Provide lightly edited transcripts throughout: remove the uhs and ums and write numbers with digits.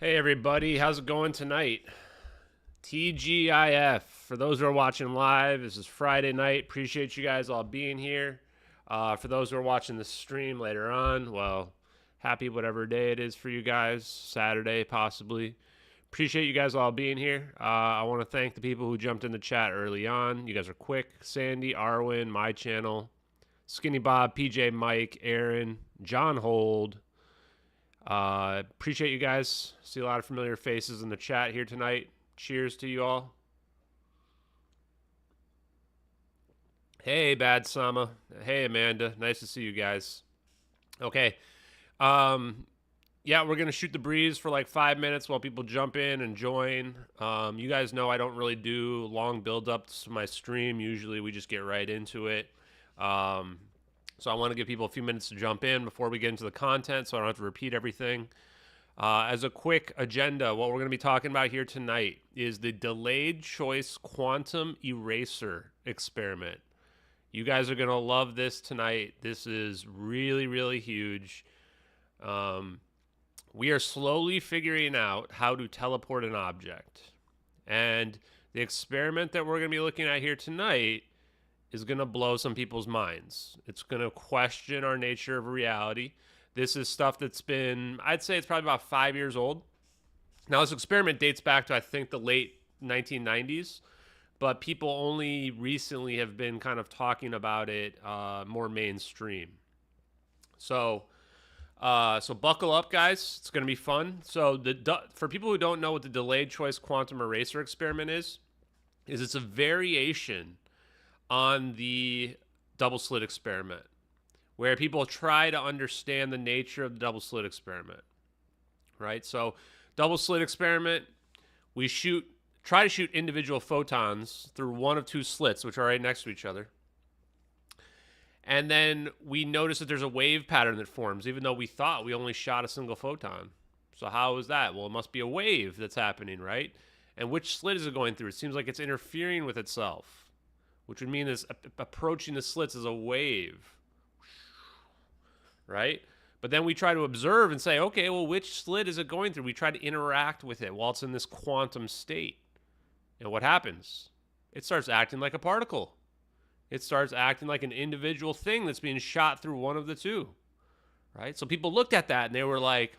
Hey everybody, how's it going tonight? TGIF. For those who are watching live, this is Friday night. Appreciate you guys all being here. For those who are watching the stream later on, well, happy whatever day it is for you guys. Saturday, possibly. Appreciate you guys all being here. I want to thank the people who jumped in the chat early on. You guys are quick. Sandy, Arwin, my channel, Skinny Bob, PJ, Mike, Aaron, John Hold, appreciate you guys. See a lot of familiar faces in the chat here tonight. Cheers to you all. Hey, Bad Sama. Hey, Amanda. Nice to see you guys. Okay. Yeah, we're going to shoot the breeze for like 5 minutes while people jump in and join. You guys know I don't really do long build-ups to my stream. Usually we just get right into it. So I want to give people a few minutes to jump in before we get into the content so I don't have to repeat everything. As a quick agenda, what we're going to be talking about here tonight is the delayed choice quantum eraser experiment. You guys are going to love this tonight. This is really, really huge. We are slowly figuring out how to teleport an object. And the experiment that we're going to be looking at here tonight is going to blow some people's minds. It's going to question our nature of reality. This is stuff that's been, I'd say it's probably about 5 years old. Now, this experiment dates back to, I think, the late 1990s, but people only recently have been kind of talking about it more mainstream. So buckle up, guys. It's going to be fun. So for people who don't know what the delayed choice quantum eraser experiment is it's a variation on the double slit experiment, where people try to understand the nature of the double slit experiment, right? So double slit experiment, we try to shoot individual photons through one of two slits, which are right next to each other. And then we notice that there's a wave pattern that forms, even though we thought we only shot a single photon. So how is that? Well, it must be a wave that's happening, right? And which slit is it going through? It seems like it's interfering with itself, which would mean it's approaching the slits as a wave, right? But then we try to observe and say, okay, well, which slit is it going through? We try to interact with it while it's in this quantum state. And what happens? It starts acting like a particle. It starts acting like an individual thing that's being shot through one of the two, right? So people looked at that and they were like,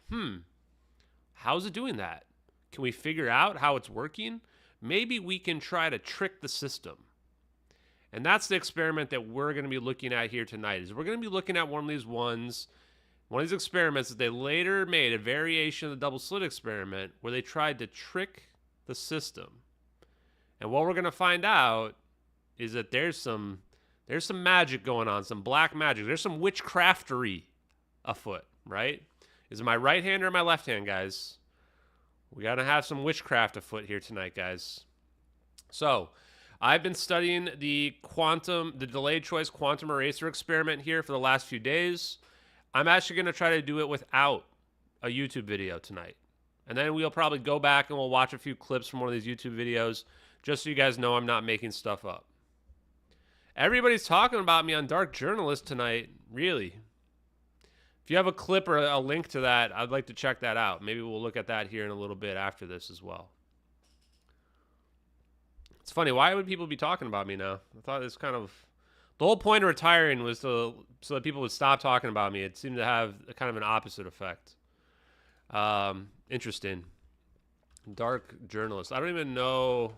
how's it doing that? Can we figure out how it's working? Maybe we can try to trick the system. And that's the experiment that we're going to be looking at here tonight. Is we're going to be looking at one of these experiments that they later made, a variation of the double slit experiment, where they tried to trick the system. And what we're going to find out is that there's some magic going on, some black magic. There's some witchcraftery afoot, right? Is it my right hand or my left hand, guys? We got to have some witchcraft afoot here tonight, guys. So I've been studying the delayed choice quantum eraser experiment here for the last few days. I'm actually going to try to do it without a YouTube video tonight. And then we'll probably go back and we'll watch a few clips from one of these YouTube videos, just so you guys know I'm not making stuff up. Everybody's talking about me on Dark Journalist tonight. Really? If you have a clip or a link to that, I'd like to check that out. Maybe we'll look at that here in a little bit after this as well. It's funny. Why would people be talking about me now? I thought it's kind of... The whole point of retiring was so that people would stop talking about me. It seemed to have kind of an opposite effect. Interesting. Dark Journalist. I don't even know...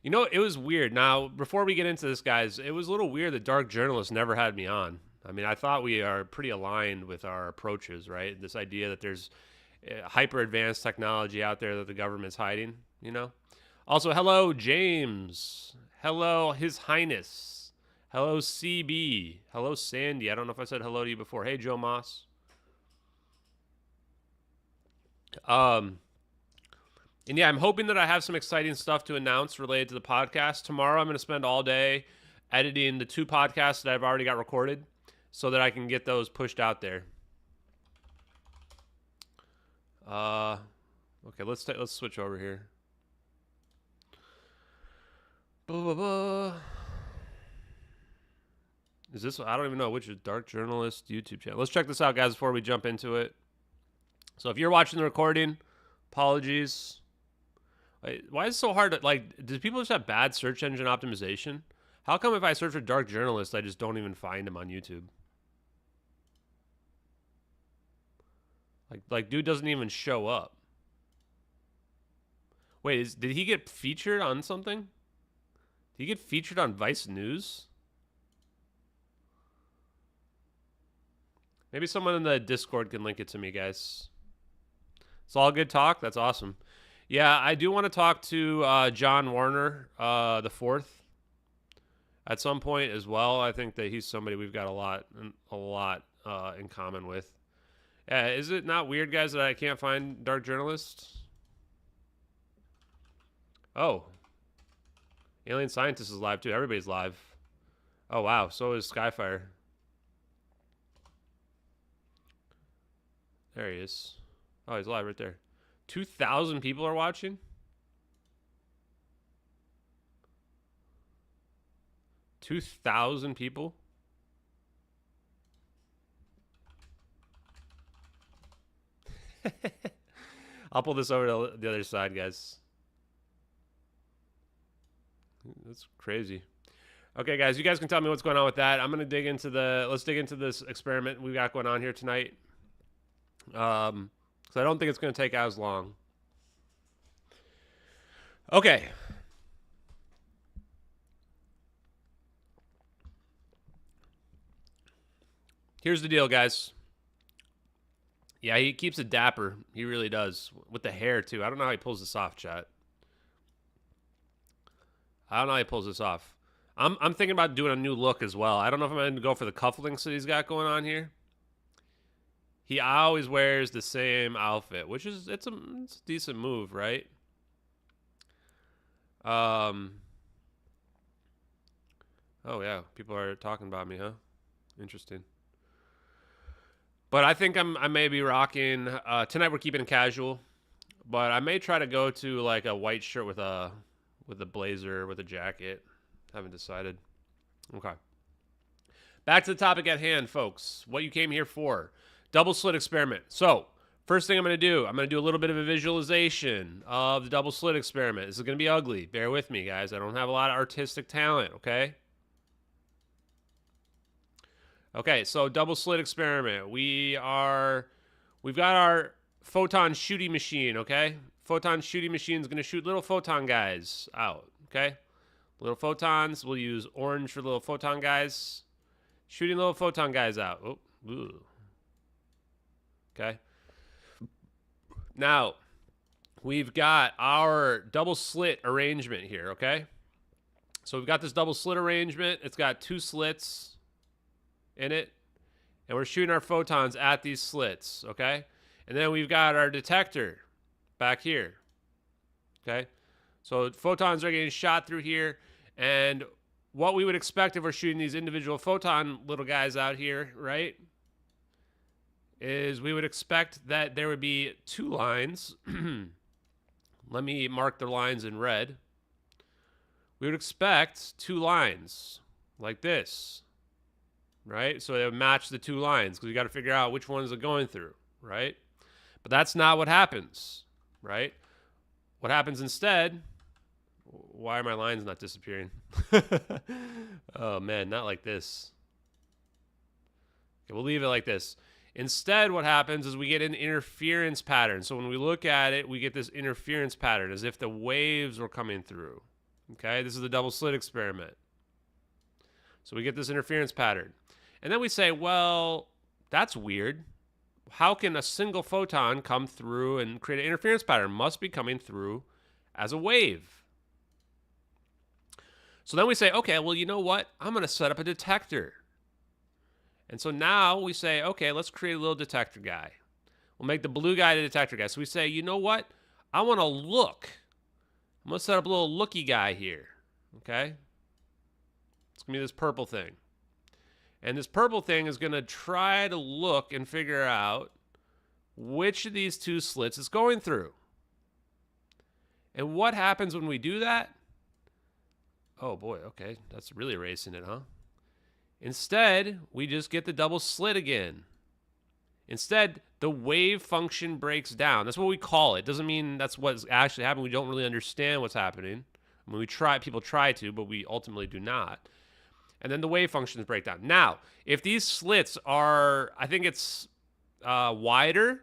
You know, it was weird. Now, before we get into this, guys, it was a little weird that Dark Journalist never had me on. I mean, I thought we are pretty aligned with our approaches, right? This idea that there's hyper advanced technology out there that the government's hiding, you know? Also, hello, James. Hello, His Highness. Hello, CB. Hello, Sandy. I don't know if I said hello to you before. Hey, Joe Moss. And yeah, I'm hoping that I have some exciting stuff to announce related to the podcast. Tomorrow, I'm going to spend all day editing the 2 podcasts that I've already got recorded so that I can get those pushed out there. Okay, let's switch over here. Is this? I don't even know which is Dark Journalist YouTube channel. Let's check this out, guys, before we jump into it. So if you're watching the recording, apologies. Why is it so hard to, like, do people just have bad search engine optimization? How come if I search for dark journalist, I just don't even find him on YouTube? Like dude doesn't even show up. Wait, did he get featured on something? Did he get featured on Vice News? Maybe someone in the Discord can link it to me, guys. It's all good talk. That's awesome. Yeah, I do want to talk to John Warner, the fourth, at some point as well. I think that he's somebody we've got a lot in common with. Is it not weird, guys, that I can't find Dark Journalist? Oh. Alien Scientist is live, too. Everybody's live. Oh, wow. So is Skyfire. There he is. Oh, he's live right there. 2,000 people are watching? 2,000 people? I'll pull this over to the other side, guys. That's crazy. Okay, guys, you guys can tell me what's going on with that. I'm gonna let's dig into this experiment we got going on here tonight. So I don't think it's gonna take as long. Okay. Here's the deal, guys. Yeah, he keeps it dapper. He really does. With the hair, too. I don't know how he pulls this off, chat. I don't know how he pulls this off. I'm thinking about doing a new look as well. I don't know if I'm going to go for the cufflinks that he's got going on here. He always wears the same outfit, which is it's a decent move, right? Oh yeah, people are talking about me, huh? Interesting. But I think I may be rocking tonight. We're keeping it casual, but I may try to go to like a white shirt with a blazer with a jacket. Haven't decided. Okay. Back to the topic at hand, folks. What you came here for. Double slit experiment. So, first thing I'm going to do a little bit of a visualization of the double slit experiment. This is going to be ugly. Bear with me, guys. I don't have a lot of artistic talent, okay? Okay, so double slit experiment. We've got our photon shooting machine, okay? Photon shooting machine is going to shoot little photon guys out, okay? Little photons. We'll use orange for little photon guys. Shooting little photon guys out. Oh, ooh. Okay. Now, we've got our double slit arrangement here, okay? So we've got this double slit arrangement. It's got two slits in it, and we're shooting our photons at these slits, okay? And then we've got our detector back here, okay? So photons are getting shot through here, and what we would expect if we're shooting these individual photon little guys out here, right, is we would expect that there would be two lines. Let me mark the lines in red. We would expect two lines like this, right? So it would match the two lines because we got to figure out which ones are going through, right? But that's not what happens, right? What happens instead? Why are my lines not disappearing? Oh man, not like this. Okay, we'll leave it like this. Instead, what happens is we get an interference pattern. So when we look at it, we get this interference pattern as if the waves were coming through. Okay, this is the double slit experiment. So we get this interference pattern. And then we say, well, that's weird. How can a single photon come through and create an interference pattern? Must be coming through as a wave. So then we say, okay, well, you know what? I'm going to set up a detector. And so now we say, okay, let's create a little detector guy. We'll make the blue guy the detector guy. So we say, you know what? I want to look. I'm going to set up a little looky guy here. Okay? It's going to be this purple thing. And this purple thing is going to try to look and figure out which of these two slits it's going through. And what happens when we do that? Oh boy, okay. That's really erasing it, huh? Instead, we just get the double slit again. Instead, the wave function breaks down. That's what we call it. Doesn't mean that's what's actually happening. We don't really understand what's happening. I mean, people try to, but we ultimately do not. And then the wave functions break down. Now, if these slits are, I think it's wider,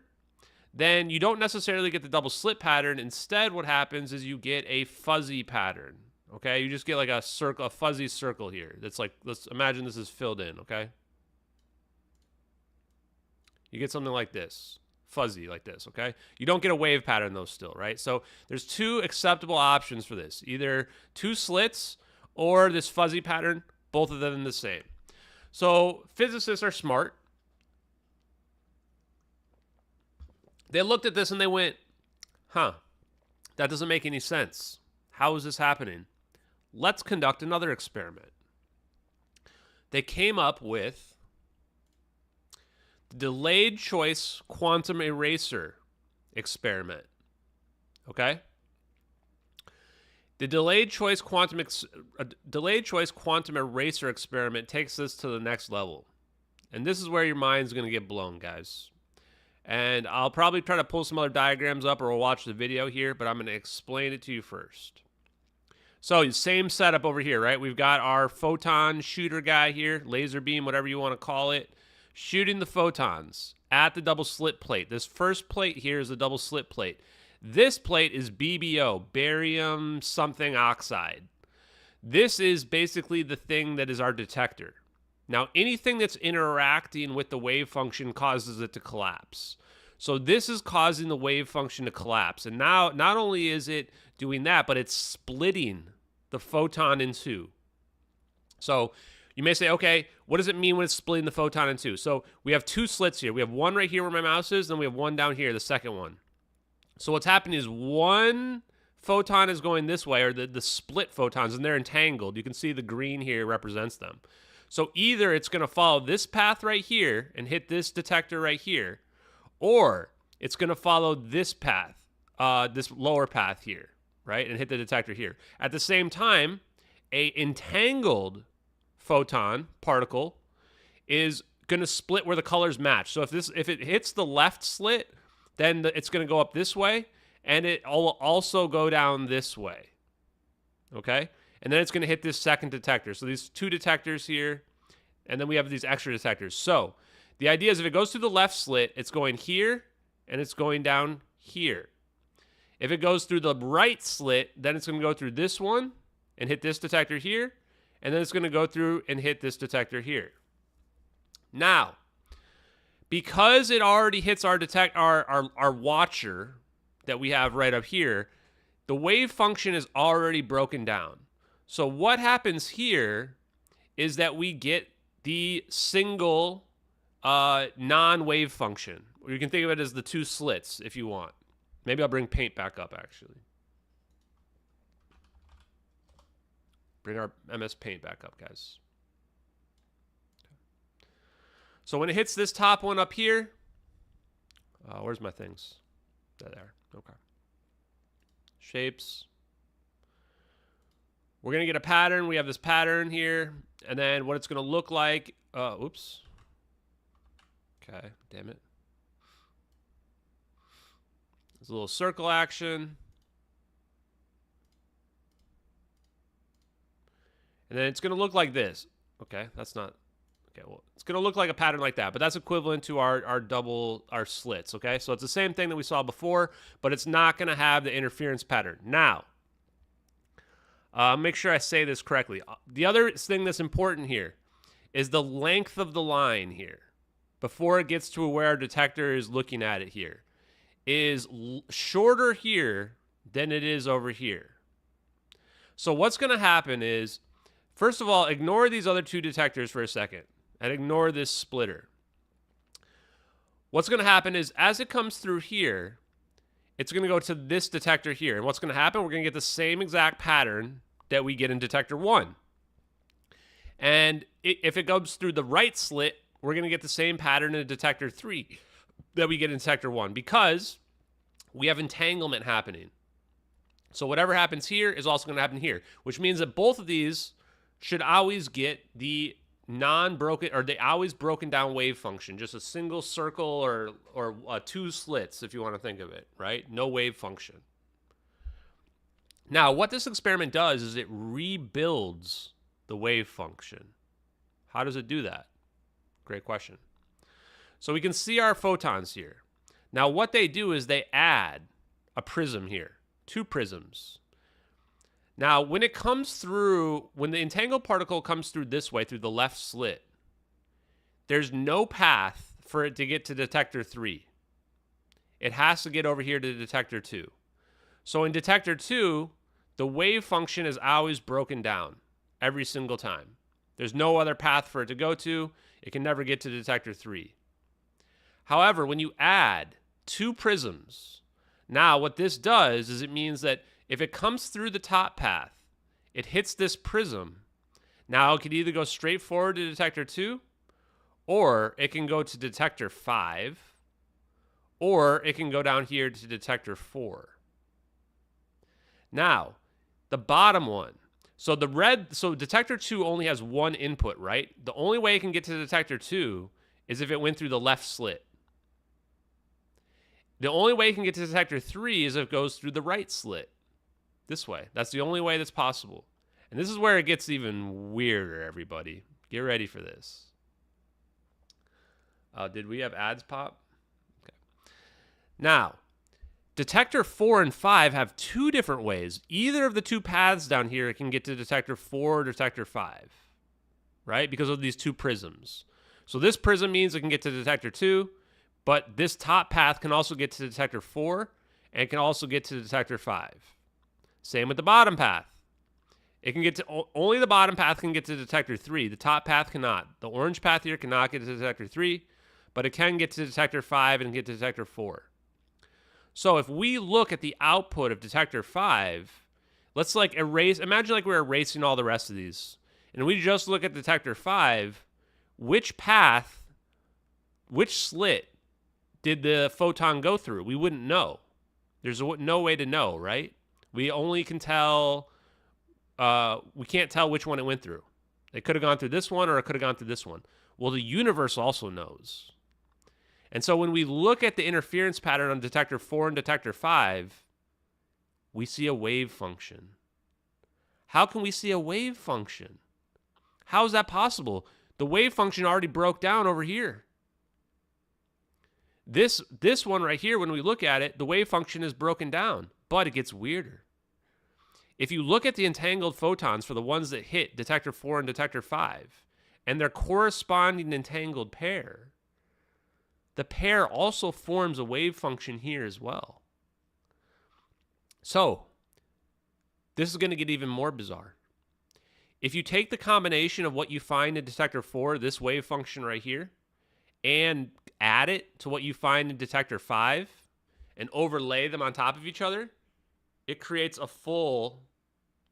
then you don't necessarily get the double slit pattern. Instead, what happens is you get a fuzzy pattern. Okay, you just get like a circle, a fuzzy circle here. That's like, let's imagine this is filled in. Okay, you get something like this, fuzzy like this. Okay, you don't get a wave pattern though still, right? So there's two acceptable options for this: either two slits or this fuzzy pattern. Both of them the same. So physicists are smart. They looked at this and they went, huh, that doesn't make any sense. How is this happening? Let's conduct another experiment. They came up with the delayed choice quantum eraser experiment. Okay? The delayed choice quantum eraser experiment takes this to the next level. And this is where your mind's going to get blown, guys. And I'll probably try to pull some other diagrams up or we'll watch the video here, but I'm going to explain it to you first. So, same setup over here, right? We've got our photon shooter guy here, laser beam, whatever you want to call it, shooting the photons at the double slit plate. This first plate here is the double slit plate. This plate is BBO, barium something oxide. This is basically the thing that is our detector. Now, anything that's interacting with the wave function causes it to collapse. So this is causing the wave function to collapse. And now, not only is it doing that, but it's splitting the photon in two. So you may say, okay, what does it mean when it's splitting the photon in two? So we have two slits here. We have one right here where my mouse is, and we have one down here, the second one. So what's happening is one photon is going this way, or the split photons, and they're entangled. You can see the green here represents them. So either it's going to follow this path right here and hit this detector right here, or it's going to follow this path, this lower path here, right, and hit the detector here. At the same time, a entangled photon particle is going to split where the colors match. So if it hits the left slit, then it's going to go up this way, and it will also go down this way, okay? And then it's going to hit this second detector. So these two detectors here, and then we have these extra detectors. So the idea is if it goes through the left slit, it's going here, and it's going down here. If it goes through the right slit, then it's going to go through this one and hit this detector here, and then it's going to go through and hit this detector here. Now, because it already hits our watcher that we have right up here, the wave function is already broken down. So what happens here is that we get the single non-wave function. Or you can think of it as the two slits if you want. Maybe I'll bring paint back up, actually. Bring our MS Paint back up, guys. So when it hits this top one up here, where's my things? There. Okay. Shapes. We're going to get a pattern. We have this pattern here. And then what it's going to look like. Oops. Okay. Damn it. There's a little circle action. And then it's going to look like this. Okay. That's not. Okay. Well, it's going to look like a pattern like that. But that's equivalent to our slits. Okay. So it's the same thing that we saw before. But it's not going to have the interference pattern. Now. Make sure I say this correctly. The other thing that's important here is the length of the line here before it gets to where our detector is looking at it here is shorter here than it is over here. So what's going to happen is, first of all, ignore these other two detectors for a second and ignore this splitter. What's going to happen is as it comes through here, it's going to go to this detector here. And what's going to happen? We're going to get the same exact pattern that we get in detector 1. And if it goes through the right slit, we're going to get the same pattern in detector 3 that we get in detector 1 because we have entanglement happening. So whatever happens here is also going to happen here, which means that both of these should always get the non-broken, or they always broken down wave function, just a single circle or two slits, if you want to think of it, right? No wave function. Now, what this experiment does is it rebuilds the wave function. How does it do that? Great question. So we can see our photons here. Now, what they do is they add a prism here, 2 prisms. Now, when it comes through, when the entangled particle comes through this way, through the left slit, there's no path for it to get to detector 3. It has to get over here to detector 2. So in detector 2, the wave function is always broken down every single time. There's no other path for it to go to. It can never get to detector 3. However, when you add 2 prisms, now what this does is it means that if it comes through the top path, it hits this prism. Now it could either go straight forward to detector 2, or it can go to detector 5, or it can go down here to detector 4. Now, the bottom one. So detector 2 only has one input, right? The only way it can get to detector 2 is if it went through the left slit. The only way it can get to detector 3 is if it goes through the right slit. This way. That's the only way that's possible. And this is where it gets even weirder, everybody. Get ready for this. Did we have ads pop? Okay. Now, detector 4 and 5 have 2 different ways. Either of the 2 paths down here can get to detector 4 or detector 5, right? Because of these 2 prisms. So this prism means it can get to detector 2, but this top path can also get to detector 4, and it can also get to detector 5. Same with the bottom path. It can get to, only the bottom path can get to detector 3. The top path cannot. The orange path here cannot get to detector 3, but it can get to detector 5 and get to detector 4. So if we look at the output of detector 5, let's like erase, imagine like we're erasing all the rest of these. And we just look at detector 5, which path, which slit did the photon go through? We wouldn't know. There's no way to know, right? We only can tell, we can't tell which one it went through. It could have gone through this one or it could have gone through this one. Well, the universe also knows. And so when we look at the interference pattern on detector 4 and detector 5, we see a wave function. How can we see a wave function? How is that possible? The wave function already broke down over here. This one right here, when we look at it, the wave function is broken down, but it gets weirder. If you look at the entangled photons for the ones that hit detector 4 and detector 5, and their corresponding entangled pair, the pair also forms a wave function here as well. So, this is going to get even more bizarre. If you take the combination of what you find in detector 4, this wave function right here, and add it to what you find in detector 5, and overlay them on top of each other, it creates a full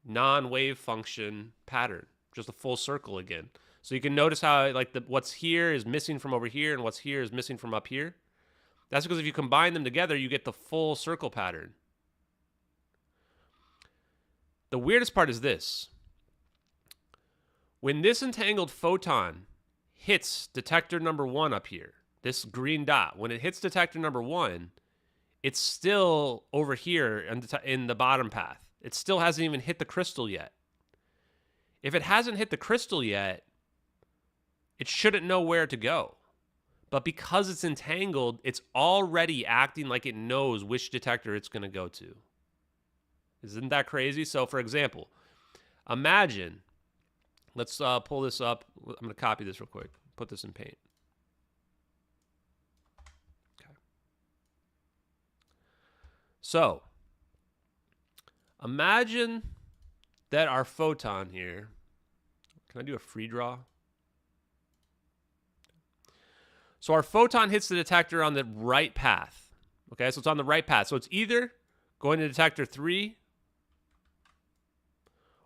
non-wave function pattern, just a full circle again. So you can notice how like what's here is missing from over here and what's here is missing from up here. That's because if you combine them together, you get the full circle pattern. The weirdest part is this. When this entangled photon hits detector number 1 up here, this green dot, when it hits detector number 1, it's still over here in the bottom path. It still hasn't even hit the crystal yet. If it hasn't hit the crystal yet, it shouldn't know where to go. But because it's entangled, it's already acting like it knows which detector it's going to go to. Isn't that crazy? So, for example, imagine, let's pull this up. I'm going to copy this real quick. Put this in Paint. Okay. So, imagine that our photon here, can I do a free draw? So our photon hits the detector on the right path. Okay, so it's on the right path. So it's either going to detector 3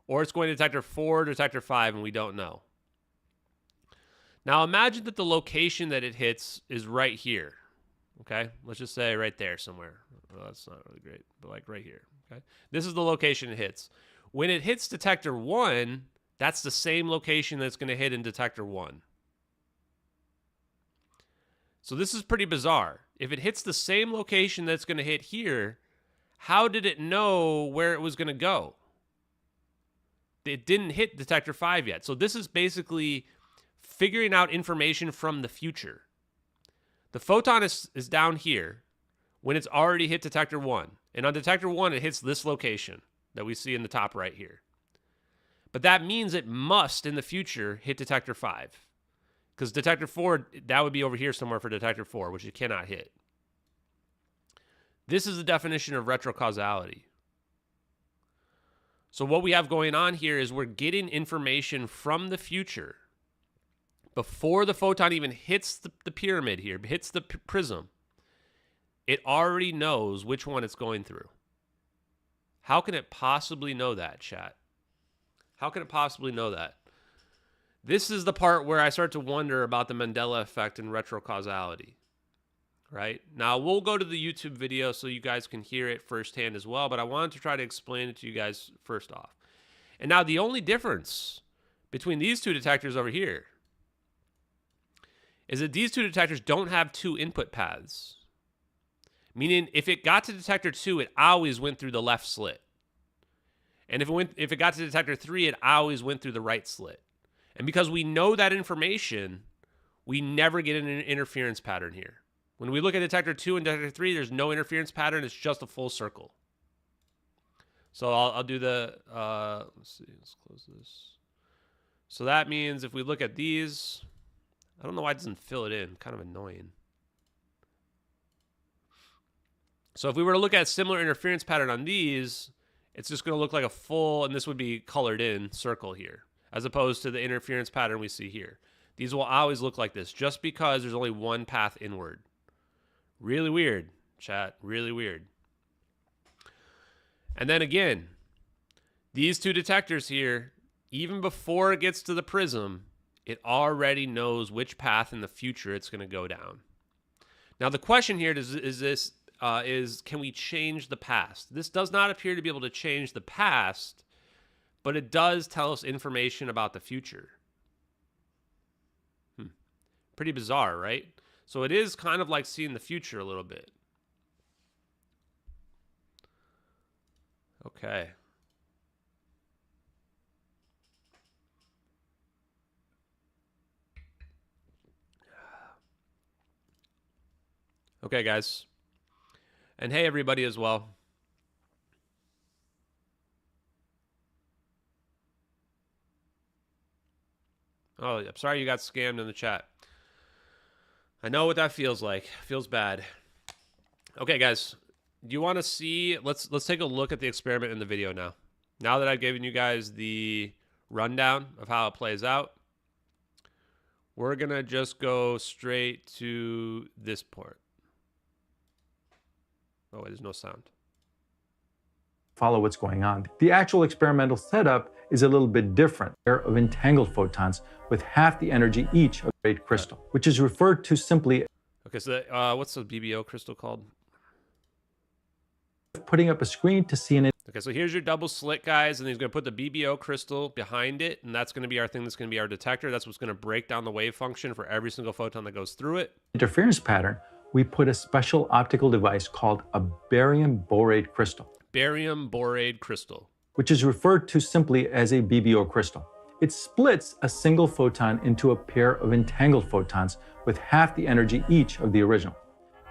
or it's going to detector 4 or detector 5, and we don't know. Now imagine that the location that it hits is right here. Okay, let's just say right there somewhere. Well, that's not really great, but like right here. Okay, this is the location it hits. When it hits detector 1, That's the same location that's going to hit in detector 1. So this is pretty bizarre. If it hits the same location that's going to hit here, how did it know where it was going to go? It didn't hit detector 5 yet. So this is basically figuring out information from the future. The photon is down here when it's already hit detector 1. And on detector 1, it hits this location that we see in the top right here. But that means it must, in the future, hit detector 5. Because detector 4, that would be over here somewhere for detector 4, which it cannot hit. This is the definition of retrocausality. So what we have going on here is we're getting information from the future before the photon even hits the pyramid here, hits the prism. It already knows which one it's going through. How can it possibly know that, chat? How can it possibly know that? This is the part where I start to wonder about the Mandela effect and retrocausality, right? Now, we'll go to the YouTube video so you guys can hear it firsthand as well, but I wanted to try to explain it to you guys first off. And now the only difference between these two detectors over here is that these two detectors don't have two input paths. Meaning, if it got to detector 2, it always went through the left slit. And if it got to detector 3, it always went through the right slit. And because we know that information, we never get an interference pattern here. When we look at detector 2 and detector 3, there's no interference pattern. It's just a full circle. So I'll do the, let's see, let's close this. So that means if we look at these, I don't know why it doesn't fill it in. Kind of annoying. So if we were to look at a similar interference pattern on these, it's just going to look like a full, and this would be colored in circle here, as opposed to the interference pattern we see here. These will always look like this, just because there's only one path inward. Really weird, chat. Really weird. And then again, these two detectors here, even before it gets to the prism, it already knows which path in the future it's going to go down. Now the question here is can we change the past? This does not appear to be able to change the past, but it does tell us information about the future. Pretty bizarre, right? So it is kind of like seeing the future a little bit. Okay. Okay, guys. And hey, everybody as well. Oh, I'm sorry you got scammed in the chat. I know what that feels like. Feels bad. Okay, guys. Do you want to see? Let's take a look at the experiment in the video now. Now that I've given you guys the rundown of how it plays out, we're going to just go straight to this part. Oh, wait, there's no sound. Follow what's going on. The actual experimental setup is a little bit different. A pair of entangled photons with half the energy each of a crystal, which is referred to simply. Okay, so what's the BBO crystal called? Putting up a screen to see an. Okay, so here's your double slit, guys, and he's going to put the BBO crystal behind it, and that's going to be our thing. That's going to be our detector. That's what's going to break down the wave function for every single photon that goes through it. Interference pattern. We put a special optical device called a barium borate crystal. Barium borate crystal, which is referred to simply as a BBO crystal. It splits a single photon into a pair of entangled photons with half the energy each of the original.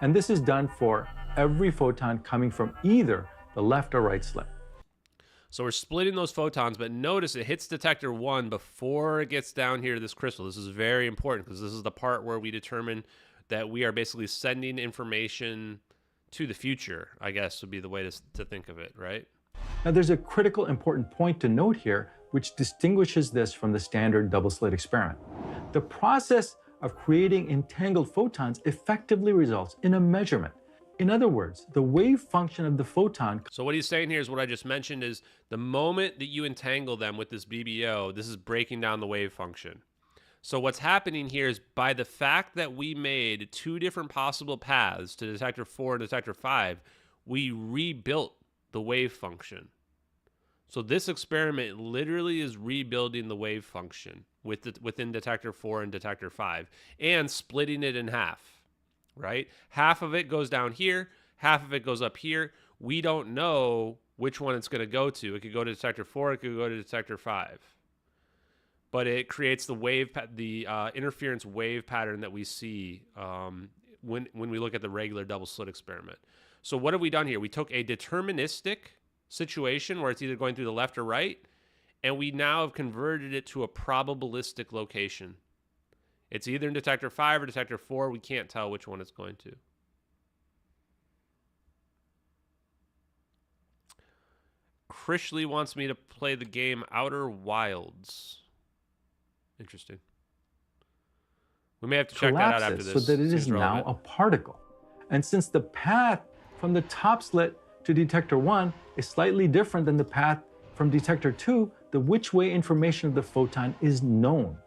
And this is done for every photon coming from either the left or right slit. So we're splitting those photons, but notice it hits detector 1 before it gets down here to this crystal. This is very important because this is the part where we determine that we are basically sending information to the future, I guess would be the way to think of it, right? Now there's a critical important point to note here which distinguishes this from the standard double slit experiment. The process of creating entangled photons effectively results in a measurement. In other words, the wave function of the photon. So what he's saying here is what I just mentioned is the moment that you entangle them with this BBO, this is breaking down the wave function. So what's happening here is by the fact that we made two different possible paths to detector 4 and detector 5, we rebuilt the wave function. So this experiment literally is rebuilding the wave function within detector 4 and detector 5 and splitting it in half, right? Half of it goes down here, half of it goes up here. We don't know which one it's going to go to. It could go to detector 4, it could go to detector 5. But it creates the interference wave pattern that we see when we look at the regular double slit experiment. So what have we done here? We took a deterministic situation where it's either going through the left or right, and we now have converted it to a probabilistic location. It's either in detector 5 or detector 4. We can't tell which one it's going to. Krishley wants me to play the game Outer Wilds. Interesting. We may have to check that out after this. So that it is now a particle. And since the path from the top slit to detector 1 is slightly different than the path from detector 2, the which way information of the photon is known.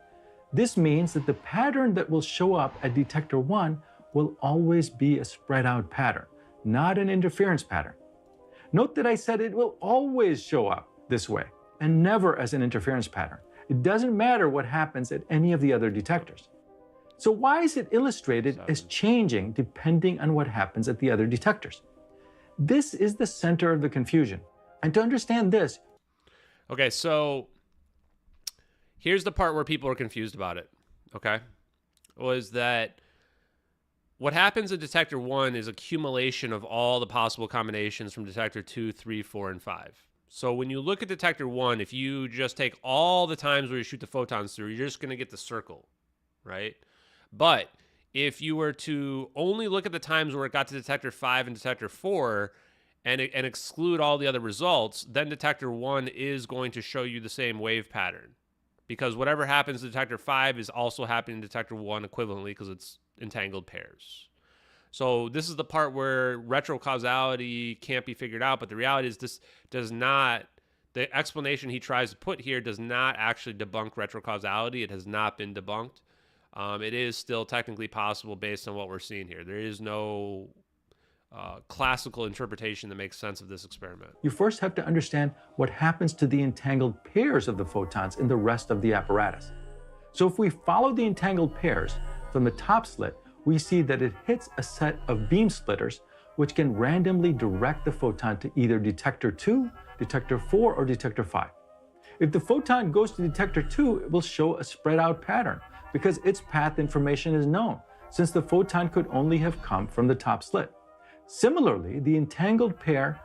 This means that the pattern that will show up at detector 1 will always be a spread out pattern, not an interference pattern. Note that I said it will always show up this way and never as an interference pattern. It doesn't matter what happens at any of the other detectors. So why is it illustrated as changing depending on what happens at the other detectors? This is the center of the confusion. And to understand this... Okay, so here's the part where people are confused about it, okay? Was that what happens in detector 1 is accumulation of all the possible combinations from detector 2, 3, 4, and 5. So when you look at detector 1, if you just take all the times where you shoot the photons through, you're just going to get the circle, right? But if you were to only look at the times where it got to detector 5 and detector 4 and exclude all the other results, then detector 1 is going to show you the same wave pattern. Because whatever happens in detector 5 is also happening in detector 1 equivalently because it's entangled pairs. So this is the part where retrocausality can't be figured out, but the reality is this does not, the explanation he tries to put here does not actually debunk retrocausality. It has not been debunked. It is still technically possible based on what we're seeing here. There is no classical interpretation that makes sense of this experiment. You first have to understand what happens to the entangled pairs of the photons in the rest of the apparatus. So if we follow the entangled pairs from the top slit, we see that it hits a set of beam splitters which can randomly direct the photon to either detector 2, detector 4, or detector 5. If the photon goes to detector 2, it will show a spread out pattern because its path information is known, since the photon could only have come from the top slit. Similarly, the entangled pair...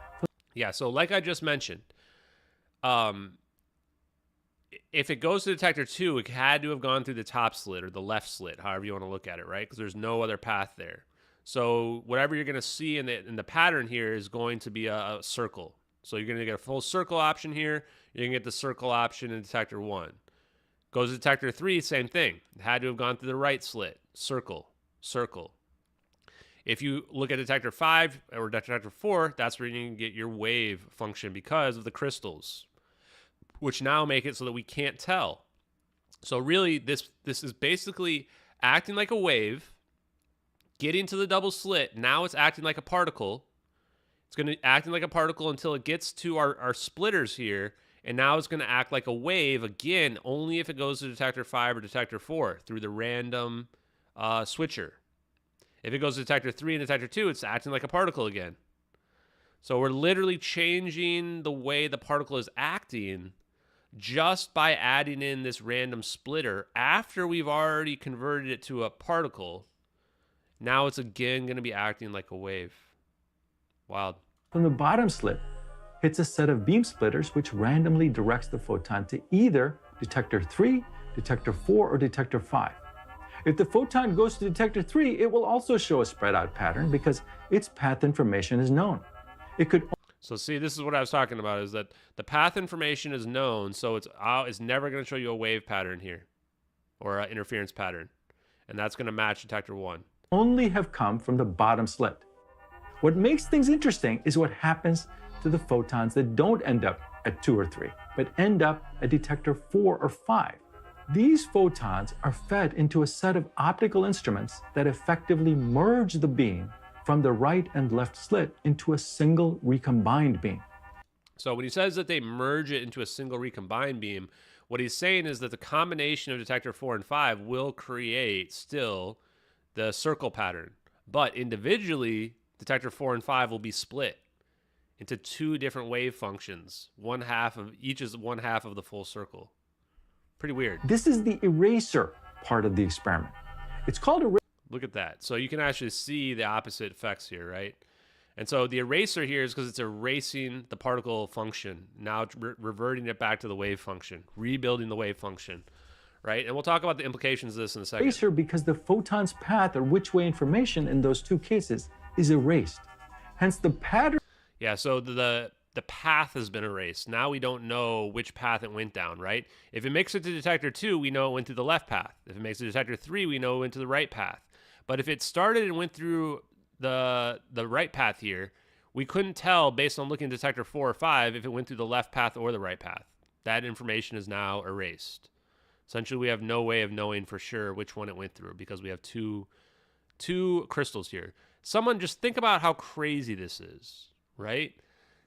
Yeah, so like I just mentioned, if it goes to detector 2, it had to have gone through the top slit or the left slit, however you want to look at it, right? Because there's no other path there. So whatever you're going to see in the pattern here is going to be a circle. So you're going to get a full circle option here. You're going to get the circle option in detector 1. Goes to detector 3, same thing. It had to have gone through the right slit. Circle, circle. If you look at detector 5 or detector 4, that's where you can get your wave function because of the crystals, which now make it so that we can't tell. So really, this is basically acting like a wave, getting to the double slit. Now it's acting like a particle. It's going to acting like a particle until it gets to our splitters here, and now it's going to act like a wave again, only if it goes to detector 5 or detector 4 through the random switcher. If it goes to detector 3 and detector 2, it's acting like a particle again. So we're literally changing the way the particle is acting just by adding in this random splitter after we've already converted it to a particle. Now it's again going to be acting like a wave. Wild. From the bottom slit hits a set of beam splitters which randomly directs the photon to either detector 3, detector 4, or detector 5. If the photon goes to detector 3, it will also show a spread out pattern because its path information is known. It could... So see, this is what I was talking about, is that the path information is known, so it's never going to show you a wave pattern here or an interference pattern. And that's going to match detector 1. Only have come from the bottom slit. What makes things interesting is what happens to the photons that don't end up at 2 or 3, but end up at detector 4 or 5. These photons are fed into a set of optical instruments that effectively merge the beam from the right and left slit into a single recombined beam. So when he says that they merge it into a single recombined beam, what he's saying is that the combination of detector 4 and 5 will create still the circle pattern. But individually, detector 4 and 5 will be split into two different wave functions. One half of each is one half of the full circle. Pretty weird. This is the eraser part of the experiment. It's called a Look at that. So you can actually see the opposite effects here, right? And so the eraser here is because it's erasing the particle function. Now it's reverting it back to the wave function, rebuilding the wave function, right? And we'll talk about the implications of this in a second. eraser because the photon's path or which way information in those two cases is erased. Hence the pattern. Yeah, so the path has been erased. Now we don't know which path it went down, right? If it makes it to detector 2, we know it went through the left path. If it makes it to detector 3, we know it went to the right path. But if it started and went through the right path here, we couldn't tell based on looking at detector 4 or 5 if it went through the left path or the right path. That information is now erased. Essentially, we have no way of knowing for sure which one it went through because we have two crystals here. Someone just think about how crazy this is, right?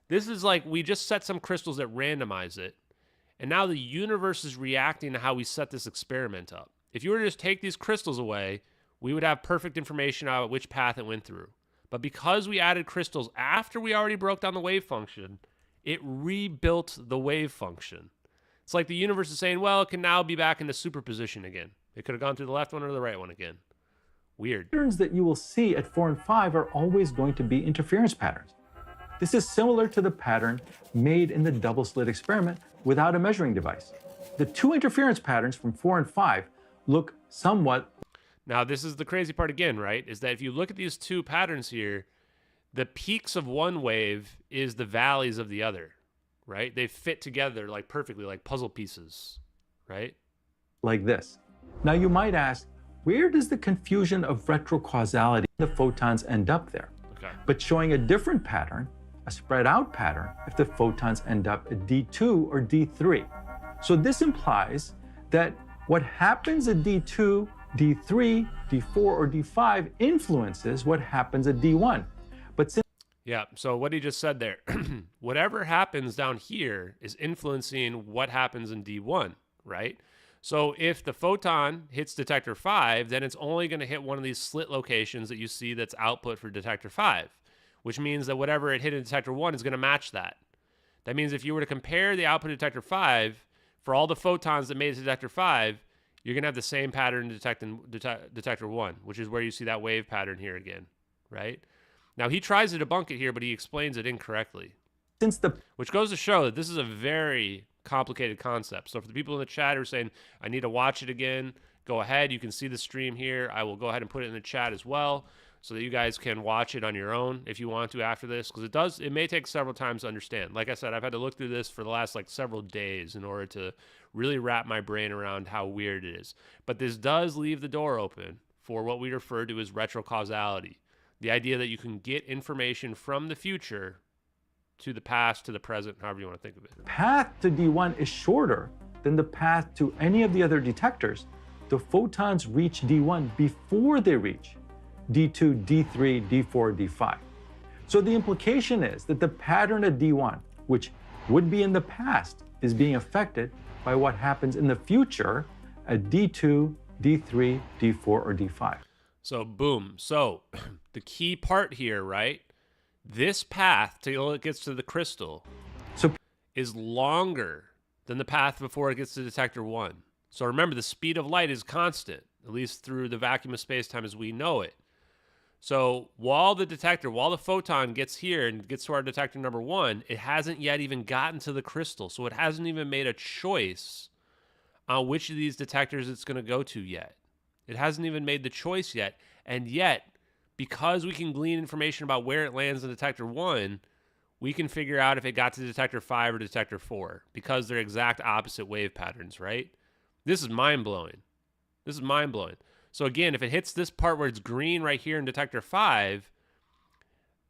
This is like we just set some crystals that randomize it, and now the universe is reacting to how we set this experiment up. If you were to just take these crystals away, we would have perfect information about which path it went through. But because we added crystals after we already broke down the wave function, it rebuilt the wave function. It's like the universe is saying, well, it can now be back into superposition again. It could have gone through the left one or the right one again. Weird. Patterns that you will see at 4 and 5 are always going to be interference patterns. This is similar to the pattern made in the double slit experiment without a measuring device. The two interference patterns from 4 and 5 look somewhat. Now, this is the crazy part again, right? Is that if you look at these two patterns here, the peaks of one wave is the valleys of the other, right? They fit together like perfectly, like puzzle pieces, right? Like this. Now you might ask, where does the confusion of retrocausality the photons end up there? Okay. But showing a different pattern, a spread out pattern, if the photons end up at D2 or D3. So this implies that what happens at D2, D3, D4, or D5 influences what happens at D1. But since Yeah, so what he just said there, whatever happens down here is influencing what happens in D1, right? So if the photon hits detector 5, then it's only going to hit one of these slit locations that you see that's output for detector 5, which means that whatever it hit in detector 1 is going to match that. That means if you were to compare the output of detector 5 for all the photons that made it to detector 5, you're going to have the same pattern in detector 1, which is where you see that wave pattern here again, right? Now, he tries to debunk it here, but he explains it incorrectly, which goes to show that this is a very complicated concept. So for the people in the chat who are saying, I need to watch it again, go ahead. You can see the stream here. I will go ahead and put it in the chat as well so that you guys can watch it on your own if you want to after this, because it may take several times to understand. Like I said, I've had to look through this for the last several days in order to really wrap my brain around how weird it is. But this does leave the door open for what we refer to as retrocausality. The idea that you can get information from the future to the past, to the present, however you want to think of it. Path to D1 is shorter than the path to any of the other detectors. The photons reach D1 before they reach D2, D3, D4, D5. So the implication is that the pattern at D1, which would be in the past, is being affected by what happens in the future at D2, D3, D4, or D5. So boom. So the key part here, right? This path till it gets to the crystal is longer than the path before it gets to detector 1. So remember, the speed of light is constant, at least through the vacuum of space-time as we know it. So while the photon gets here and gets to our detector number 1, it hasn't yet even gotten to the crystal. So it hasn't even made a choice on which of these detectors it's going to go to yet. It hasn't even made the choice yet. And yet, because we can glean information about where it lands in detector 1, we can figure out if it got to detector 5 or detector 4 because they're exact opposite wave patterns, right? This is mind-blowing. This is mind-blowing. So again, if it hits this part where it's green right here in detector 5,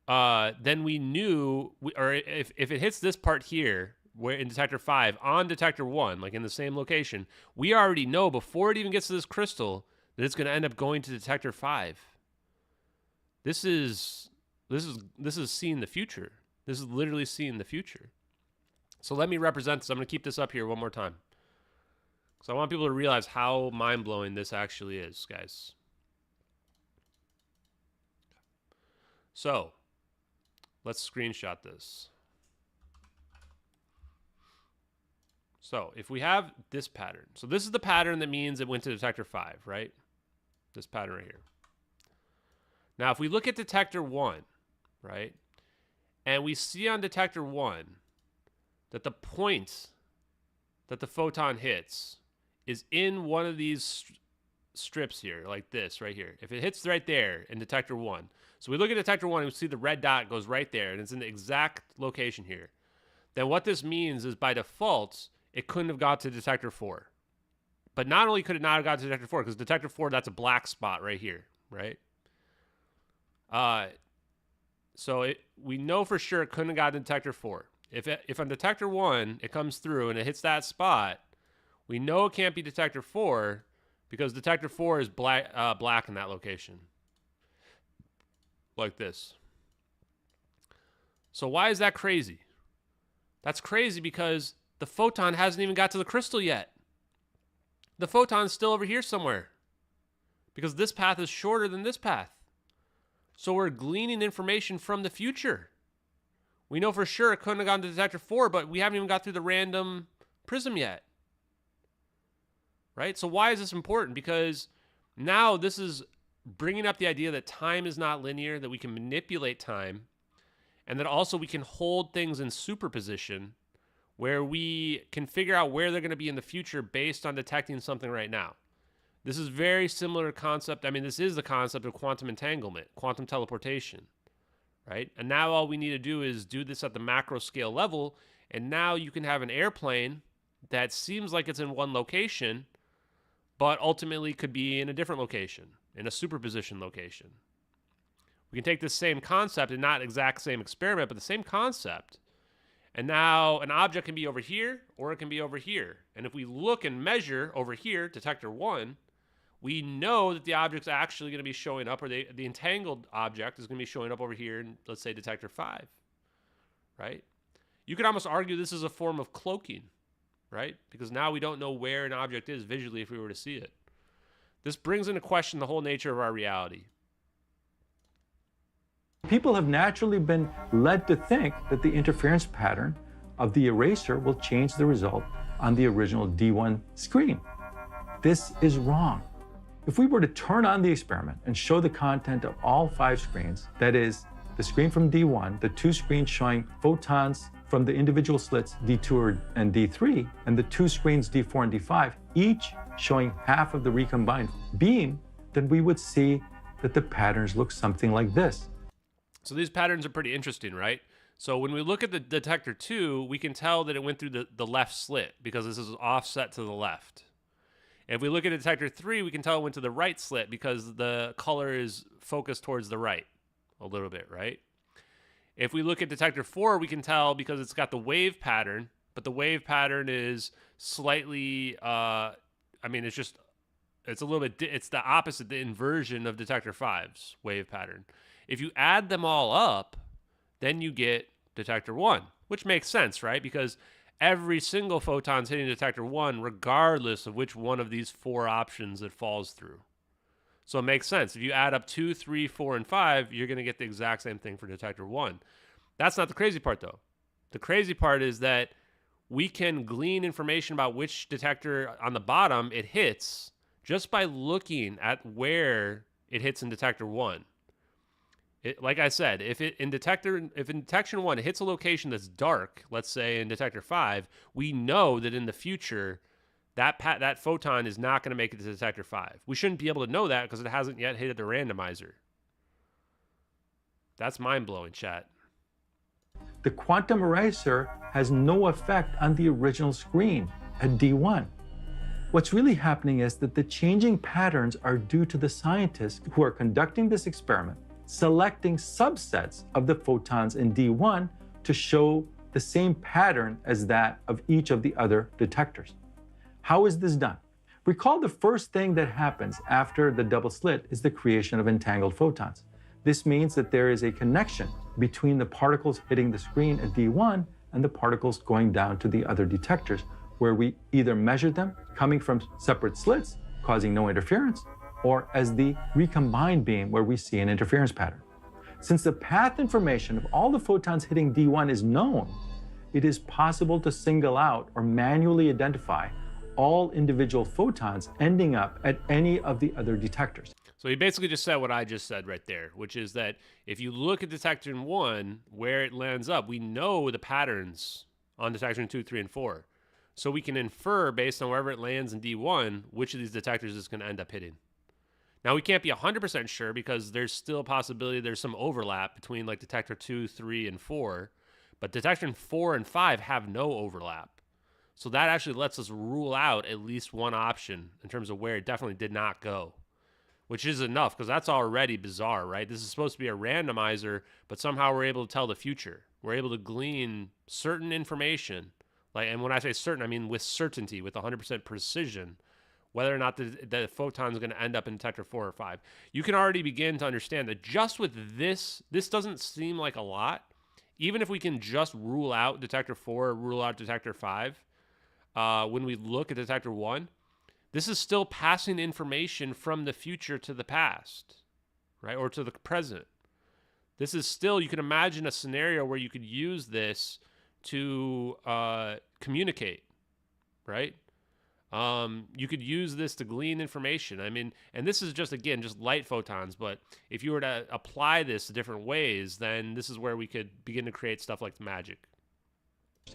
then we knew, or if it hits this part here, where in detector 5, on detector 1, like in the same location, we already know before it even gets to this crystal that it's going to end up going to detector 5. This is seeing the future. This is literally seeing the future. So let me represent this. I'm going to keep this up here one more time. So I want people to realize how mind-blowing this actually is, guys. So let's screenshot this. So if we have this pattern, so this is the pattern that means it went to detector 5, right? This pattern right here. Now, if we look at detector 1, right, and we see on detector 1 that the point that the photon hits is in one of these strips here, like this right here. If it hits right there in detector 1, so we look at detector 1 and we see the red dot goes right there, and it's in the exact location here, then what this means is by default, it couldn't have got to detector 4. But not only could it not have got to detector 4, because detector 4, that's a black spot right here, right? So we know for sure it couldn't have gotten detector 4. If on detector 1 it comes through and it hits that spot, we know it can't be detector 4 because detector 4 is black in that location, like this. So why is that crazy? That's crazy because the photon hasn't even got to the crystal yet. The photon's still over here somewhere because this path is shorter than this path. So we're gleaning information from the future. We know for sure it couldn't have gone to detector 4, but we haven't even got through the random prism yet. Right? So why is this important? Because now this is bringing up the idea that time is not linear, that we can manipulate time, and that also we can hold things in superposition where we can figure out where they're going to be in the future based on detecting something right now. This is very similar concept. I mean, this is the concept of quantum entanglement, quantum teleportation, right? And now all we need to do is do this at the macro scale level, and now you can have an airplane that seems like it's in one location, but ultimately could be in a different location, in a superposition location. We can take this same concept, and not exact same experiment, but the same concept, and now an object can be over here or it can be over here. And if we look and measure over here, detector 1, we know that the object's actually going to be showing up, or the entangled object is going to be showing up over here in, let's say, detector 5, right? You could almost argue this is a form of cloaking, right? Because now we don't know where an object is visually if we were to see it. This brings into question the whole nature of our reality. People have naturally been led to think that the interference pattern of the eraser will change the result on the original D1 screen. This is wrong. If we were to turn on the experiment and show the content of all 5 screens, that is, the screen from D1, the 2 screens showing photons from the individual slits D2 and D3, and the 2 screens D4 and D5, each showing half of the recombined beam, then we would see that the patterns look something like this. So these patterns are pretty interesting, right? So when we look at the detector 2, we can tell that it went through the left slit because this is offset to the left. If we look at detector 3, we can tell it went to the right slit because the color is focused towards the right a little bit, right? If we look at detector 4, we can tell because it's got the wave pattern, but the wave pattern is slightly, it's a little bit, it's the opposite, the inversion of detector 5's wave pattern. If you add them all up, then you get detector 1, which makes sense, right? Because every single photon's hitting detector 1 regardless of which one of these 4 options it falls through. So it makes sense. If you add up 2, 3, 4, and 5, you're going to get the exact same thing for detector 1. That's not the crazy part, though. The crazy part is that we can glean information about which detector on the bottom it hits just by looking at where it hits in detector 1. Like I said, if in detection 1 it hits a location that's dark, let's say in detector 5, we know that in the future that photon is not going to make it to detector 5. We shouldn't be able to know that because it hasn't yet hit the randomizer. That's mind-blowing, chat. The quantum eraser has no effect on the original screen at D1. What's really happening is that the changing patterns are due to the scientists who are conducting this experiment selecting subsets of the photons in D1 to show the same pattern as that of each of the other detectors. How is this done? Recall the first thing that happens after the double slit is the creation of entangled photons. This means that there is a connection between the particles hitting the screen at D1 and the particles going down to the other detectors, where we either measure them coming from separate slits, causing no interference, or as the recombined beam, where we see an interference pattern. Since the path information of all the photons hitting D1 is known, it is possible to single out or manually identify all individual photons ending up at any of the other detectors. So he basically just said what I just said right there, which is that if you look at detector 1, where it lands up, we know the patterns on detector 2, 3, and 4. So we can infer based on wherever it lands in D1, which of these detectors is going to end up hitting. Now, we can't be 100% sure because there's still a possibility there's some overlap between like detector 2, 3, and 4, but detector 4 and 5 have no overlap. So that actually lets us rule out at least one option in terms of where it definitely did not go, which is enough because that's already bizarre, right? This is supposed to be a randomizer, but somehow we're able to tell the future. We're able to glean certain information, like, and when I say certain, I mean with certainty, with 100% precision, whether or not the photon is going to end up in detector 4 or 5. You can already begin to understand that just with this doesn't seem like a lot. Even if we can just rule out detector 4 or rule out detector 5, when we look at detector 1, this is still passing information from the future to the past, right? Or to the present. This is still, you can imagine a scenario where you could use this to communicate, right? You could use this to glean information. I mean, and this is just, again, just light photons, but if you were to apply this to different ways, then this is where we could begin to create stuff like magic.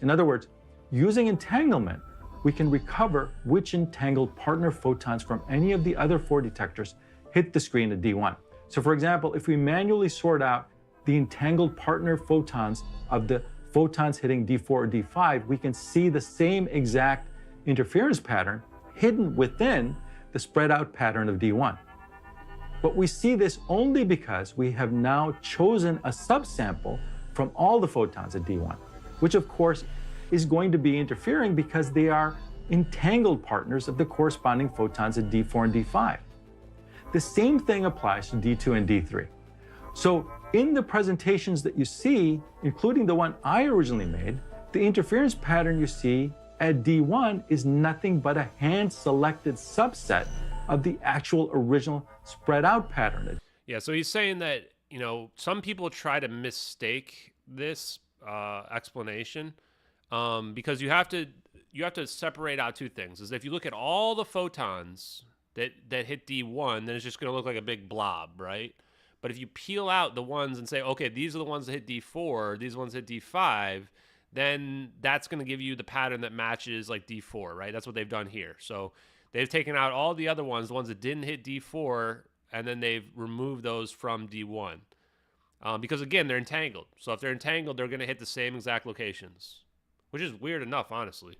In other words, using entanglement, we can recover which entangled partner photons from any of the other 4 detectors hit the screen at D1. So for example, if we manually sort out the entangled partner photons of the photons hitting D4 or D5, we can see the same exact interference pattern hidden within the spread out pattern of D1. But we see this only because we have now chosen a subsample from all the photons at D1, which of course is going to be interfering because they are entangled partners of the corresponding photons at D4 and D5. The same thing applies to D2 and D3. So in the presentations that you see, including the one I originally made, the interference pattern you see at D1 is nothing but a hand-selected subset of the actual original spread out pattern. Yeah, so he's saying that, you know, some people try to mistake this explanation because you have to separate out 2 things. Is if you look at all the photons that hit D1, then it's just going to look like a big blob, right? But if you peel out the ones and say, okay, these are the ones that hit D4, these ones hit D5, then that's going to give you the pattern that matches like D4, right? That's what they've done here. So they've taken out all the other ones, the ones that didn't hit D4, and then they've removed those from D1. Because again, they're entangled. So if they're entangled, they're going to hit the same exact locations, which is weird enough, honestly.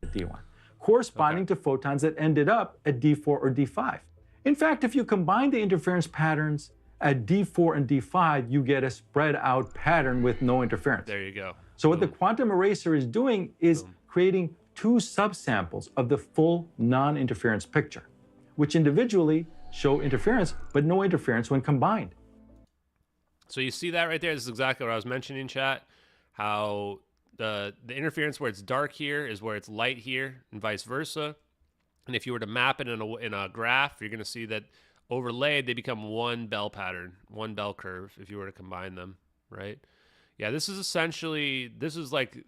D1, corresponding to photons that ended up at D4 or D5. In fact, if you combine the interference patterns at D4 and D5, you get a spread out pattern with no interference. There you go. So what the quantum eraser is doing is creating 2 subsamples of the full non-interference picture, which individually show interference, but no interference when combined. So you see that right there? This is exactly what I was mentioning, chat, how the interference where it's dark here is where it's light here, and vice versa. And if you were to map it in a graph, you're going to see that overlaid, they become one bell pattern, one bell curve, if you were to combine them, right? Yeah, this is like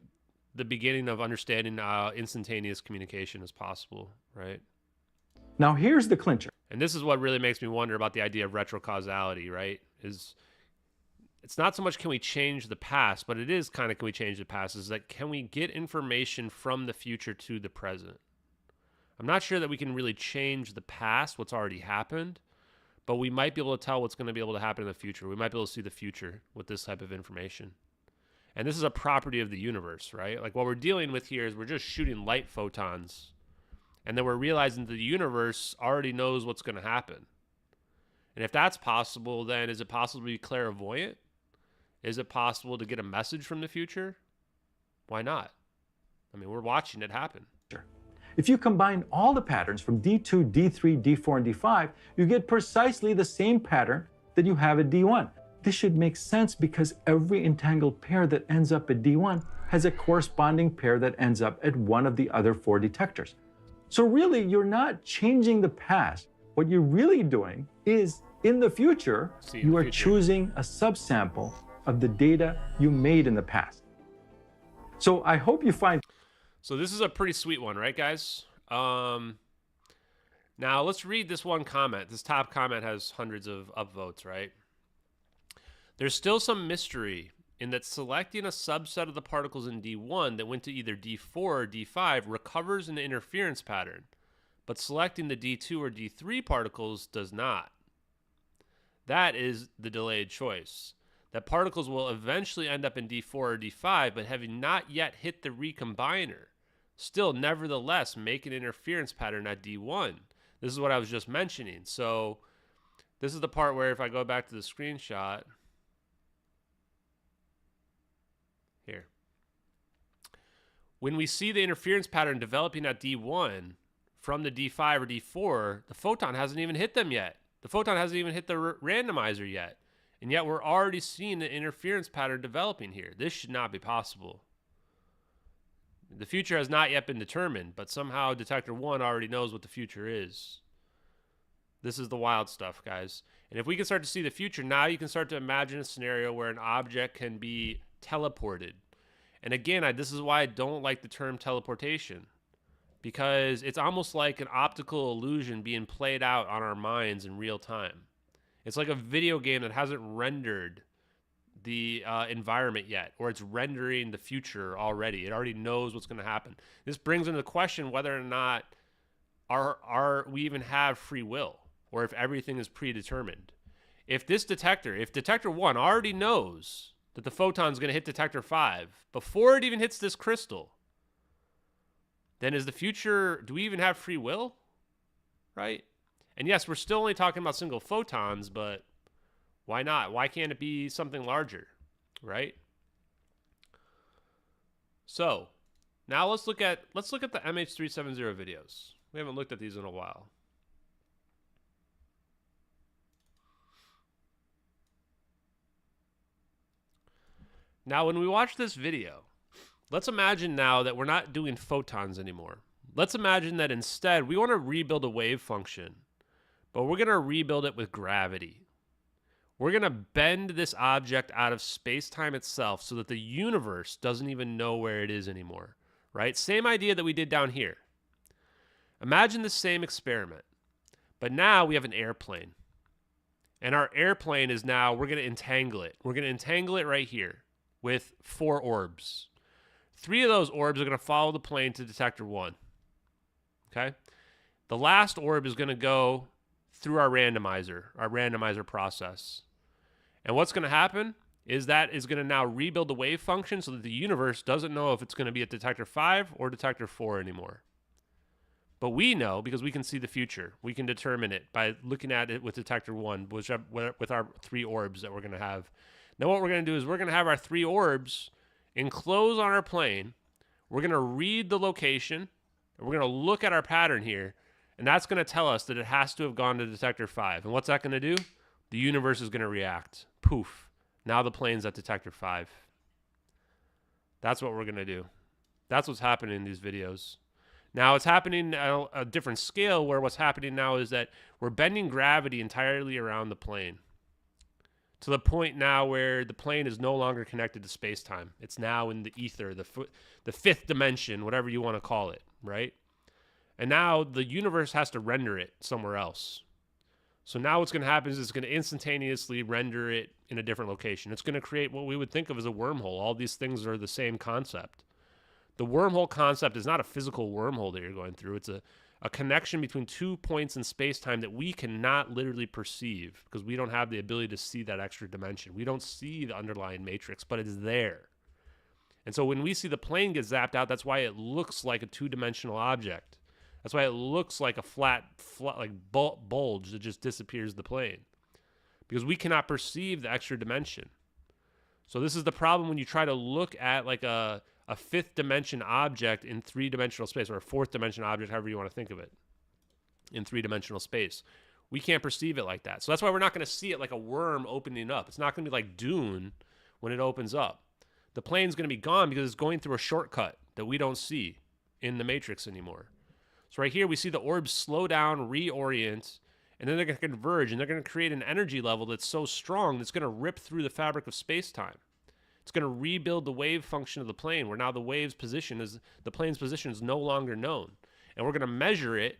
the beginning of understanding instantaneous communication is possible, right? Now here's the clincher. And this is what really makes me wonder about the idea of retrocausality, right? It's not so much can we change the past, but it is kind of can we change the past, is that can we get information from the future to the present? I'm not sure that we can really change the past, what's already happened, but we might be able to tell what's going to be able to happen in the future. We might be able to see the future with this type of information. And this is a property of the universe, right? Like what we're dealing with here is we're just shooting light photons, and then we're realizing that the universe already knows what's going to happen. And if that's possible, then is it possible to be clairvoyant? Is it possible to get a message from the future? Why not? I mean, we're watching it happen. If you combine all the patterns from D2, D3, D4, and D5, you get precisely the same pattern that you have at D1. This should make sense because every entangled pair that ends up at D1 has a corresponding pair that ends up at one of the other 4 detectors. So really, you're not changing the past. What you're really doing is, in the future, you are choosing a subsample of the data you made in the past. So I hope you find... So this is a pretty sweet one, right, guys? Now let's read this one comment. This top comment has hundreds of upvotes, right? There's still some mystery in that selecting a subset of the particles in D1 that went to either D4 or D5 recovers an interference pattern, but selecting the D2 or D3 particles does not. That is the delayed choice. That particles will eventually end up in D4 or D5, but having not yet hit the recombiner, still nevertheless make an interference pattern at D1. This is what I was just mentioning. So this is the part where if I go back to the screenshot, here. When we see the interference pattern developing at D1 from the D5 or D4, the photon hasn't even hit them yet. The photon hasn't even hit the randomizer yet. And yet we're already seeing an interference pattern developing here. This should not be possible. The future has not yet been determined, but somehow detector 1 already knows what the future is. This is the wild stuff, guys. And if we can start to see the future, now you can start to imagine a scenario where an object can be teleported. And again, this is why I don't like the term teleportation, because it's almost like an optical illusion being played out on our minds in real time. It's like a video game that hasn't rendered the environment yet, or it's rendering the future already. It already knows what's going to happen. This brings into question whether or not we even have free will, or if everything is predetermined. If detector 1 already knows that the photon's going to hit detector 5 before it even hits this crystal, then is the future, do we even have free will? Right? And yes, we're still only talking about single photons, but why not? Why can't it be something larger? Right? So now let's look at the MH370 videos. We haven't looked at these in a while. Now, when we watch this video, let's imagine now that we're not doing photons anymore. Let's imagine that instead we want to rebuild a wave function, but we're going to rebuild it with gravity. We're going to bend this object out of space-time itself so that the universe doesn't even know where it is anymore, right? Same idea that we did down here. Imagine the same experiment, but now we have an airplane. And our airplane is now, we're going to entangle it. We're going to entangle it right here with 4 orbs. 3 of those orbs are going to follow the plane to detector 1. Okay? The last orb is going to go through our randomizer process. And what's going to happen is that is going to now rebuild the wave function so that the universe doesn't know if it's going to be at detector 5 or detector 4 anymore. But we know because we can see the future. We can determine it by looking at it with detector 1, with our 3 orbs that we're going to have. Now what we're going to do is we're going to have our 3 orbs enclosed on our plane. We're going to read the location, and we're going to look at our pattern here, and that's going to tell us that it has to have gone to detector 5. And what's that going to do? The universe is going to react. Poof. Now the plane's at detector 5. That's what we're going to do. That's what's happening in these videos. Now it's happening at a different scale, where what's happening now is that we're bending gravity entirely around the plane, to the point now where the plane is no longer connected to space-time. It's now in the ether, the fifth dimension, whatever you want to call it, right? And now the universe has to render it somewhere else. So now what's going to happen is it's going to instantaneously render it in a different location. It's going to create what we would think of as a wormhole. All these things are the same concept. The wormhole concept is not a physical wormhole that you're going through. It's a connection between 2 points in space-time that we cannot literally perceive because we don't have the ability to see that extra dimension. We don't see the underlying matrix, but it's there. And so when we see the plane get zapped out, that's why it looks like a 2-dimensional object. That's why it looks like a flat like bulge that just disappears the plane, because we cannot perceive the extra dimension. So this is the problem when you try to look at like a 5th dimension object in 3-dimensional space, or a 4th dimension object, however you want to think of it, in 3-dimensional space. We can't perceive it like that. So that's why we're not going to see it like a worm opening up. It's not going to be like Dune when it opens up. The plane's going to be gone because it's going through a shortcut that we don't see in the Matrix anymore. So right here, we see the orbs slow down, reorient, and then they're going to converge, and they're going to create an energy level that's so strong that's going to rip through the fabric of space-time. It's going to rebuild the wave function of the plane, where now the plane's position is no longer known. And we're going to measure it,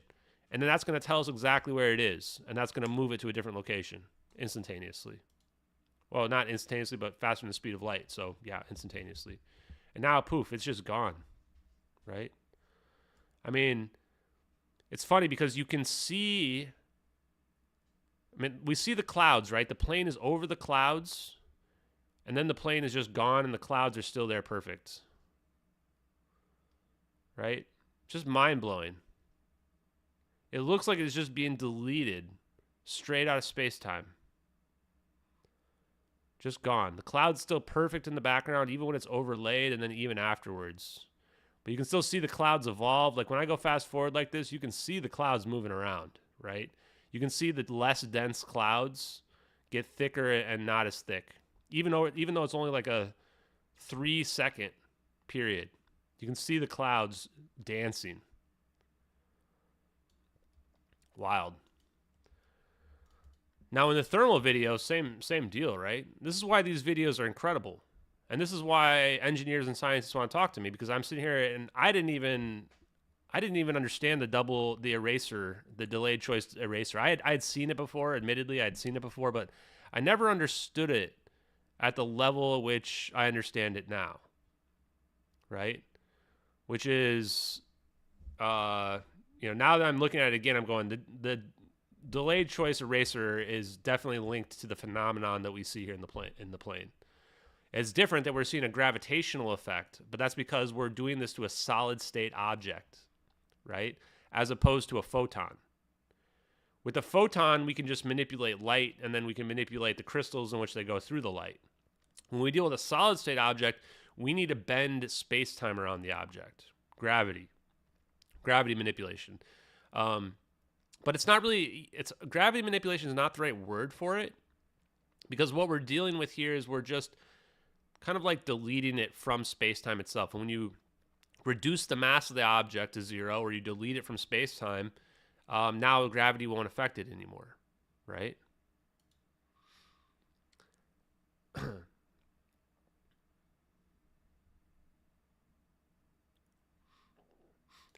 and then that's going to tell us exactly where it is, and that's going to move it to a different location instantaneously. Well, not instantaneously, but faster than the speed of light. So, yeah, instantaneously. And now, poof, it's just gone, right? I mean, it's funny because you can see, we see the clouds, right? The plane is over the clouds, and then the plane is just gone, and the clouds are still there perfect, right? Just mind-blowing. It looks like it's just being deleted straight out of space-time. Just gone. The cloud's still perfect in the background, even when it's overlaid and then even afterwards. But you can still see the clouds evolve. Like when I go fast forward like this, you can see the clouds moving around, right? You can see the less dense clouds get thicker and not as thick. Even though it's only like a 3-second period, you can see the clouds dancing. Wild. Now in the thermal video, same deal, right? This is why these videos are incredible. And this is why engineers and scientists want to talk to me, because I'm sitting here and I didn't even understand the eraser, the delayed choice eraser. I had seen it before, admittedly, I'd seen it before, but I never understood it at the level at which I understand it now. Right? Which is now that I'm looking at it again, I'm going, the delayed choice eraser is definitely linked to the phenomenon that we see here in the plane. It's different that we're seeing a gravitational effect, but that's because we're doing this to a solid state object, right? As opposed to a photon. With a photon, we can just manipulate light, and then we can manipulate the crystals in which they go through the light. When we deal with a solid state object, we need to bend space-time around the object. Gravity manipulation. But gravity manipulation is not the right word for it, because what we're dealing with here is we're just kind of like deleting it from space-time itself. And when you reduce the mass of the object to 0, or you delete it from space-time, now gravity won't affect it anymore, right?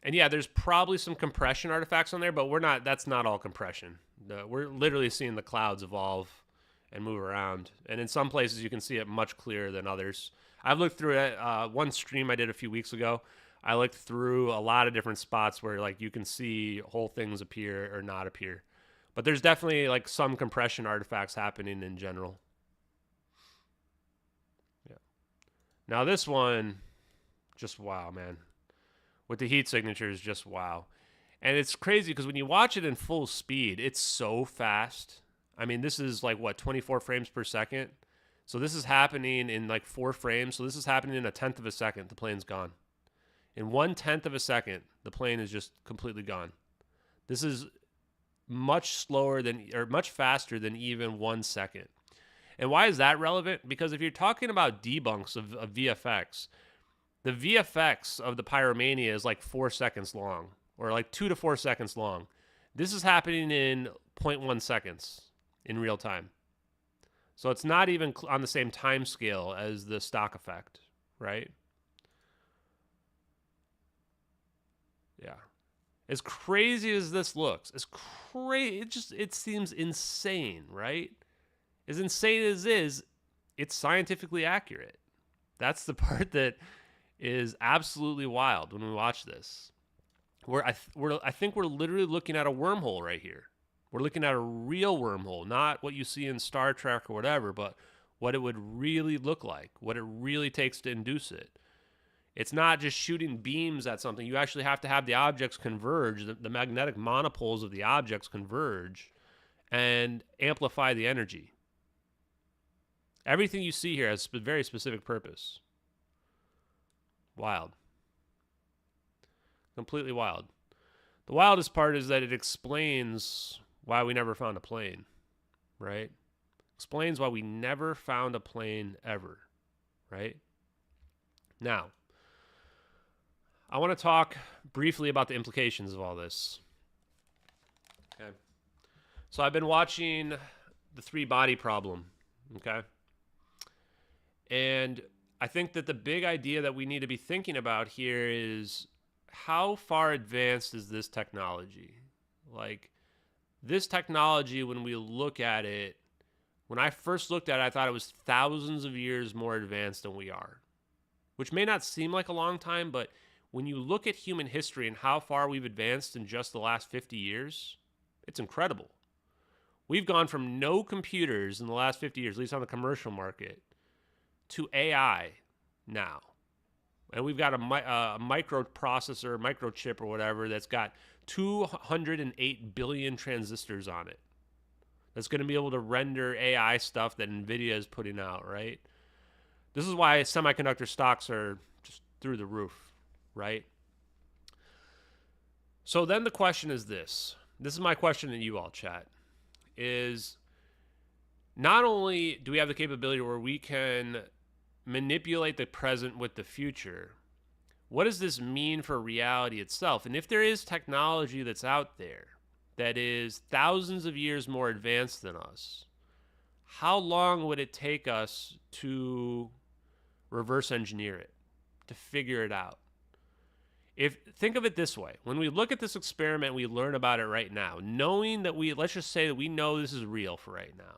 And yeah, there's probably some compression artifacts on there, but that's not all compression. We're literally seeing the clouds evolve and move around. And in some places you can see it much clearer than others. I've looked through it. One stream I did a few weeks ago, I looked through a lot of different spots where like you can see whole things appear or not appear. But there's definitely like some compression artifacts happening in general. Yeah. Now this one, just wow, man. With the heat signatures, just wow. And it's crazy because when you watch it in full speed, it's so fast. I mean, this is like, 24 frames per second? So this is happening in like 4 frames. So this is happening in 1/10 of a second. The plane's gone. In 1/10 of a second, the plane is just completely gone. This is much faster than even 1 second. And why is that relevant? Because if you're talking about debunks of VFX, the VFX of the Pyromania is like 4 seconds long, or like 2 to 4 seconds long. This is happening in 0.1 seconds in real time. So it's not even on the same time scale as the stock effect, right? Yeah. As crazy as this looks, it seems insane, right? As insane as it is, it's scientifically accurate. That's the part that is absolutely wild when we watch this. I think we're literally looking at a wormhole right here. We're looking at a real wormhole, not what you see in Star Trek or whatever, but what it would really look like, what it really takes to induce it. It's not just shooting beams at something. You actually have to have the objects converge, the magnetic monopoles of the objects converge and amplify the energy. Everything you see here has a very specific purpose. Wild. Completely wild. The wildest part is that it explains why we never found a plane, right? Explains why we never found a plane ever, right? Now, I want to talk briefly about the implications of all this. Okay. So I've been watching The Three Body Problem, okay? And I think that the big idea that we need to be thinking about here is how far advanced is this technology? Like, this technology, when we look at it, when I first looked at it, I thought it was thousands of years more advanced than we are, which may not seem like a long time, but when you look at human history and how far we've advanced in just the last 50 years, it's incredible. We've gone from no computers in the last 50 years, at least on the commercial market, to AI now. And we've got a microprocessor, microchip or whatever that's got 208 billion transistors on it. That's going to be able to render AI stuff that NVIDIA is putting out, right? This is why semiconductor stocks are just through the roof, right? So then the question is this. This is my question to you all, chat, is not only do we have the capability where we can manipulate the present with the future, what does this mean for reality itself? And if there is technology that's out there that is thousands of years more advanced than us, how long would it take us to reverse engineer it, to figure it out? Think of it this way. When we look at this experiment, we learn about it right now, knowing that let's just say that we know this is real for right now.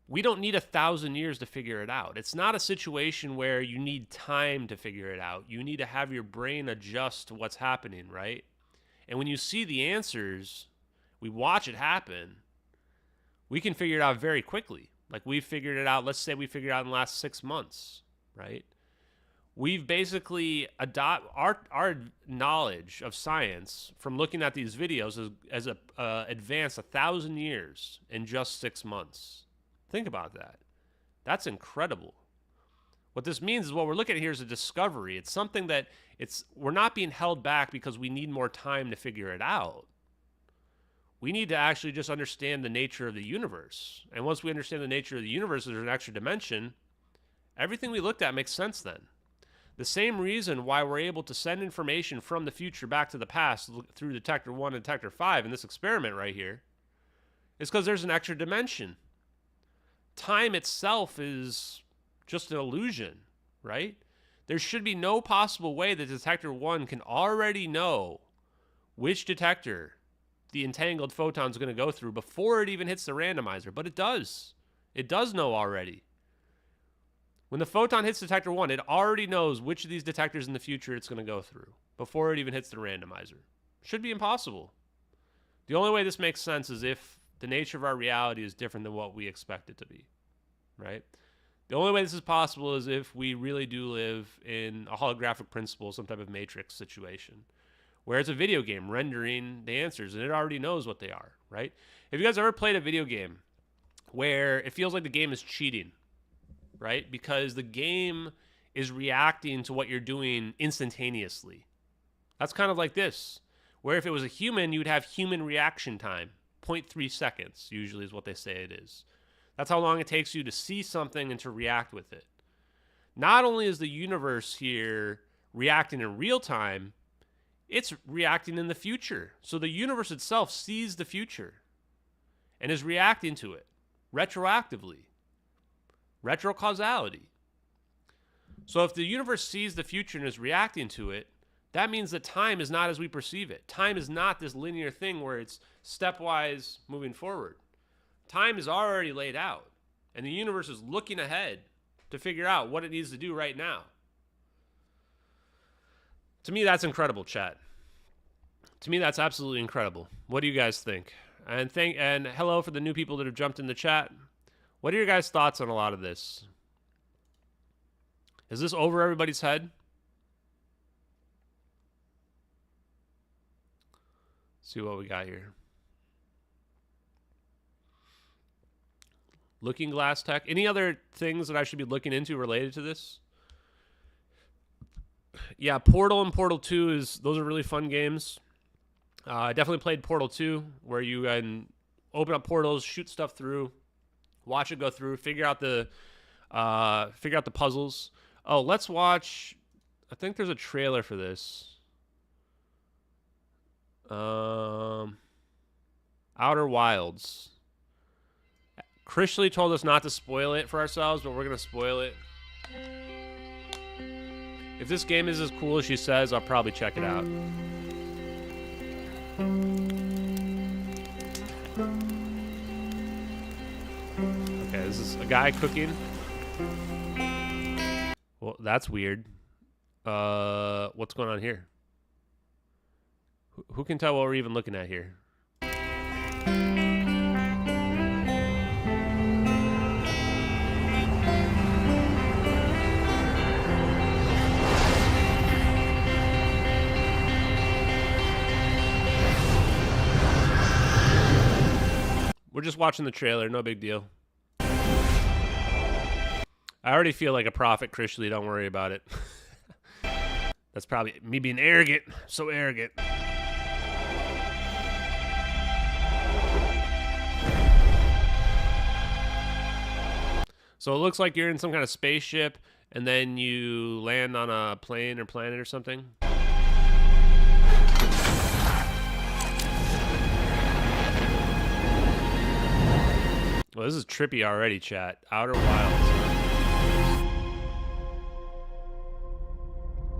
We don't need 1,000 years to figure it out. It's not a situation where you need time to figure it out. You need to have your brain adjust to what's happening, right? And when you see the answers, we watch it happen, we can figure it out very quickly. Like we figured it out, let's say we figured it out in the last 6 months, right? We've basically our knowledge of science from looking at these videos as advanced 1,000 years in just 6 months. Think about that. That's incredible. What this means is what we're looking at here is a discovery. It's something that we're not being held back because we need more time to figure it out. We need to actually just understand the nature of the universe. And once we understand the nature of the universe, there's an extra dimension. Everything we looked at makes sense then. The same reason why we're able to send information from the future back to the past through detector 1 and detector 5 in this experiment right here is because there's an extra dimension. Time itself is just an illusion, right? There should be no possible way that detector 1 can already know which detector the entangled photon is going to go through before it even hits the randomizer, but it does. It does know already. When the photon hits detector 1, it already knows which of these detectors in the future it's going to go through before it even hits the randomizer. Should be impossible. The only way this makes sense is if the nature of our reality is different than what we expect it to be, right? The only way this is possible is if we really do live in a holographic principle, some type of matrix situation, where it's a video game rendering the answers and it already knows what they are, right? Have you guys ever played a video game where it feels like the game is cheating, right? Because the game is reacting to what you're doing instantaneously. That's kind of like this, where if it was a human, you'd have human reaction time. 0.3 seconds usually is what they say it is. That's how long it takes you to see something and to react with it. Not only is the universe here reacting in real time, it's reacting in the future. So the universe itself sees the future and is reacting to it retroactively. Retrocausality. So if the universe sees the future and is reacting to it, that means that time is not as we perceive it. Time is not this linear thing where it's stepwise moving forward. Time is already laid out, and the universe is looking ahead to figure out what it needs to do right now. To me, that's incredible, chat. To me, that's absolutely incredible. What do you guys think? And hello for the new people that have jumped in the chat. What are your guys' thoughts on a lot of this? Is this over everybody's head? See what we got here. Looking Glass Tech. Any other things that I should be looking into related to this? Yeah, Portal and Portal 2 those are really fun games. I definitely played Portal 2, where you can open up portals, shoot stuff through, watch it go through, figure out the puzzles. Oh, let's watch. I think there's a trailer for this. Outer Wilds. Krishley told us not to spoil it for ourselves, but we're gonna spoil it. If this game is as cool as she says, I'll probably check it out. Okay, this is a guy cooking. Well, that's weird. What's going on here? Who can tell what we're even looking at here? We're just watching the trailer, no big deal. I already feel like a prophet, Krishley, don't worry about it. That's probably me being arrogant, so arrogant. So it looks like you're in some kind of spaceship, and then you land on a plane or planet or something. Well, this is trippy already, chat. Outer Wilds.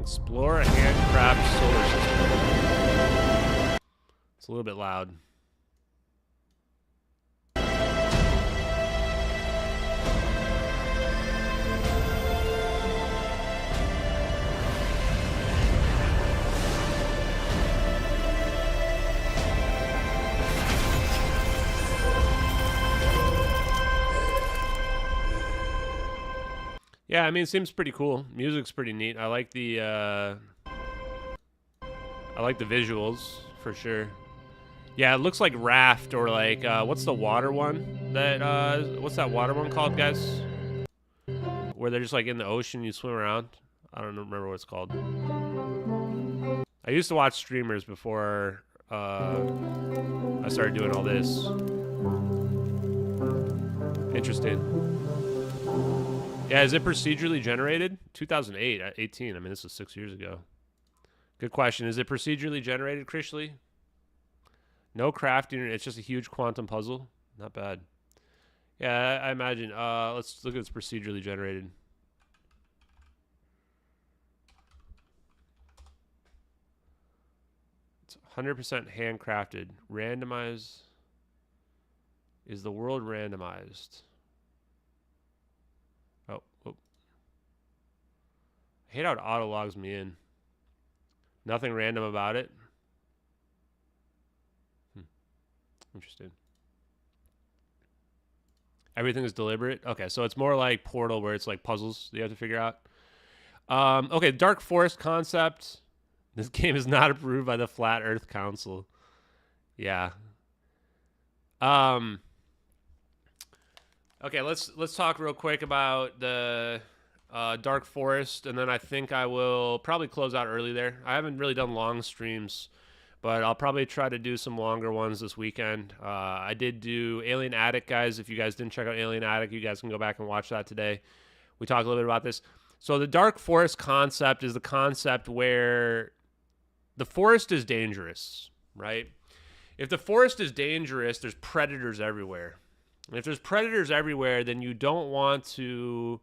Explore a handcraft solar system. It's a little bit loud. Yeah, I mean, it seems pretty cool. Music's pretty neat. I like the visuals for sure. Yeah, it looks like Raft or like what's the water one? What's that water one called, guys? Where they're just like in the ocean, you swim around. I don't remember what it's called. I used to watch streamers before I started doing all this. Interesting. Yeah, is it procedurally generated? 2008, 18. I mean, this was 6 years ago. Good question. Is it procedurally generated, Krishley? No crafting. It's just a huge quantum puzzle. Not bad. Yeah, I imagine. Let's look at it's procedurally generated. It's 100% handcrafted. Randomized. Is the world randomized? Oh. I hate how it auto logs me in. Nothing random about it. Interesting. Everything is deliberate. Okay, so it's more like Portal, where it's like puzzles that you have to figure out. Okay, Dark Forest concept. This game is not approved by the Flat Earth Council. Yeah. Okay, let's talk real quick about the Dark Forest, and then I think I will probably close out early there. I haven't really done long streams, but I'll probably try to do some longer ones this weekend. I did do Alien Attic, guys. If you guys didn't check out Alien Attic, you guys can go back and watch that today. We talked a little bit about this. So the Dark Forest concept is the concept where the forest is dangerous, right? If the forest is dangerous, there's predators everywhere. And if there's predators everywhere, then you don't want to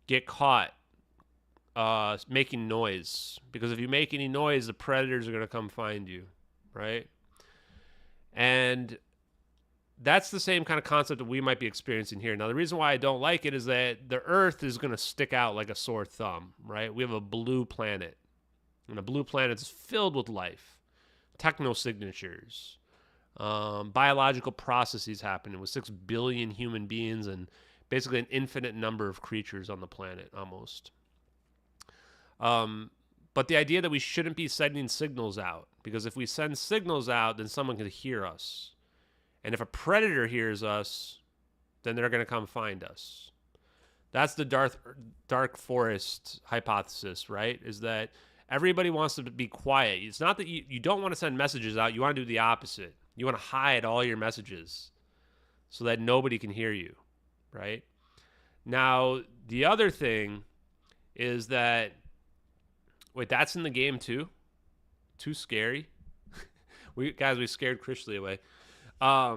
get caught making noise. Because if you make any noise, the predators are going to come find you, right? And that's the same kind of concept that we might be experiencing here. Now, the reason why I don't like it is that the Earth is going to stick out like a sore thumb, right? We have a blue planet. And a blue planet is filled with life, technosignatures, biological processes happening with 6 billion human beings and basically an infinite number of creatures on the planet almost. But the idea that we shouldn't be sending signals out, because if we send signals out, then someone could hear us. And if a predator hears us, then they're going to come find us. That's the dark forest hypothesis, right? Is that Everybody wants to be quiet. It's not that you don't want to send messages out. You want to do the opposite. You want to hide all your messages so that nobody can hear you, right? Now, the other thing is that, wait, that's in the game too? Too scary. We scared Crishley away. I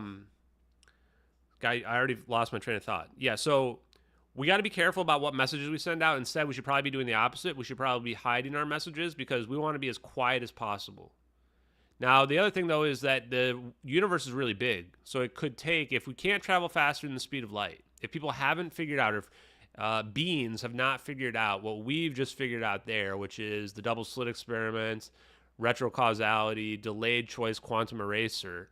already lost my train of thought. Yeah, so we got to be careful about what messages we send out. Instead, we should probably be doing the opposite. We should probably be hiding our messages because we want to be as quiet as possible. Now, the other thing, though, is that the universe is really big. So it could take, if we can't travel faster than the speed of light, if people haven't figured out, if beings have not figured out what we've just figured out there, which is the double slit experiment, retrocausality, delayed choice quantum eraser,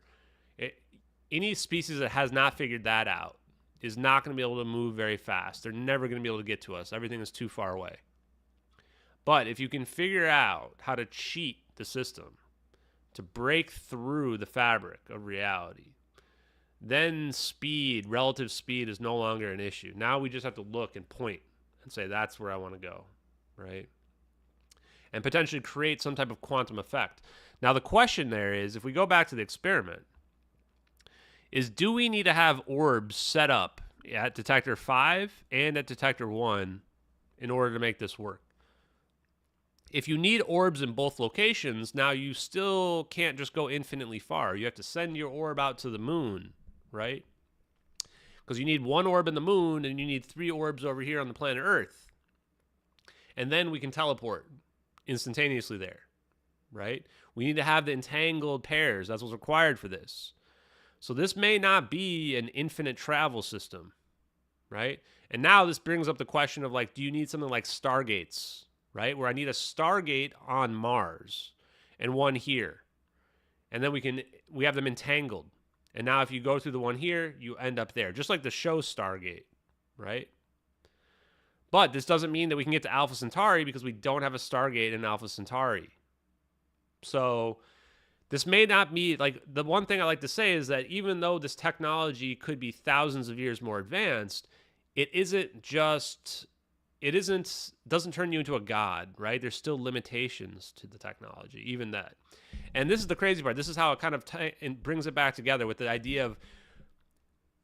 any species that has not figured that out is not going to be able to move very fast. They're never going to be able to get to us. Everything is too far away. But if you can figure out how to cheat the system, to break through the fabric of reality, then relative speed is no longer an issue. Now we just have to look and point and say, that's where I want to go, right? And potentially create some type of quantum effect. Now the question there is, if we go back to the experiment, is do we need to have orbs set up at detector 5 and at detector 1 in order to make this work? If you need orbs in both locations, now you still can't just go infinitely far. You have to send your orb out to the moon, right? Because you need one orb in the moon and you need 3 orbs over here on the planet Earth. And then we can teleport instantaneously there, right? We need to have the entangled pairs. That's what's required for this. So this may not be an infinite travel system, right? And now this brings up the question of, like, do you need something like Stargates, right? Where I need a Stargate on Mars and one here. And then we have them entangled. And now if you go through the one here, you end up there. Just like the show Stargate, right? But this doesn't mean that we can get to Alpha Centauri because we don't have a Stargate in Alpha Centauri. So this may not be, like, the one thing I like to say is that even though this technology could be thousands of years more advanced, it doesn't turn you into a god, right? There's still limitations to the technology, even that. And this is the crazy part. This is how it kind of brings it back together with the idea of,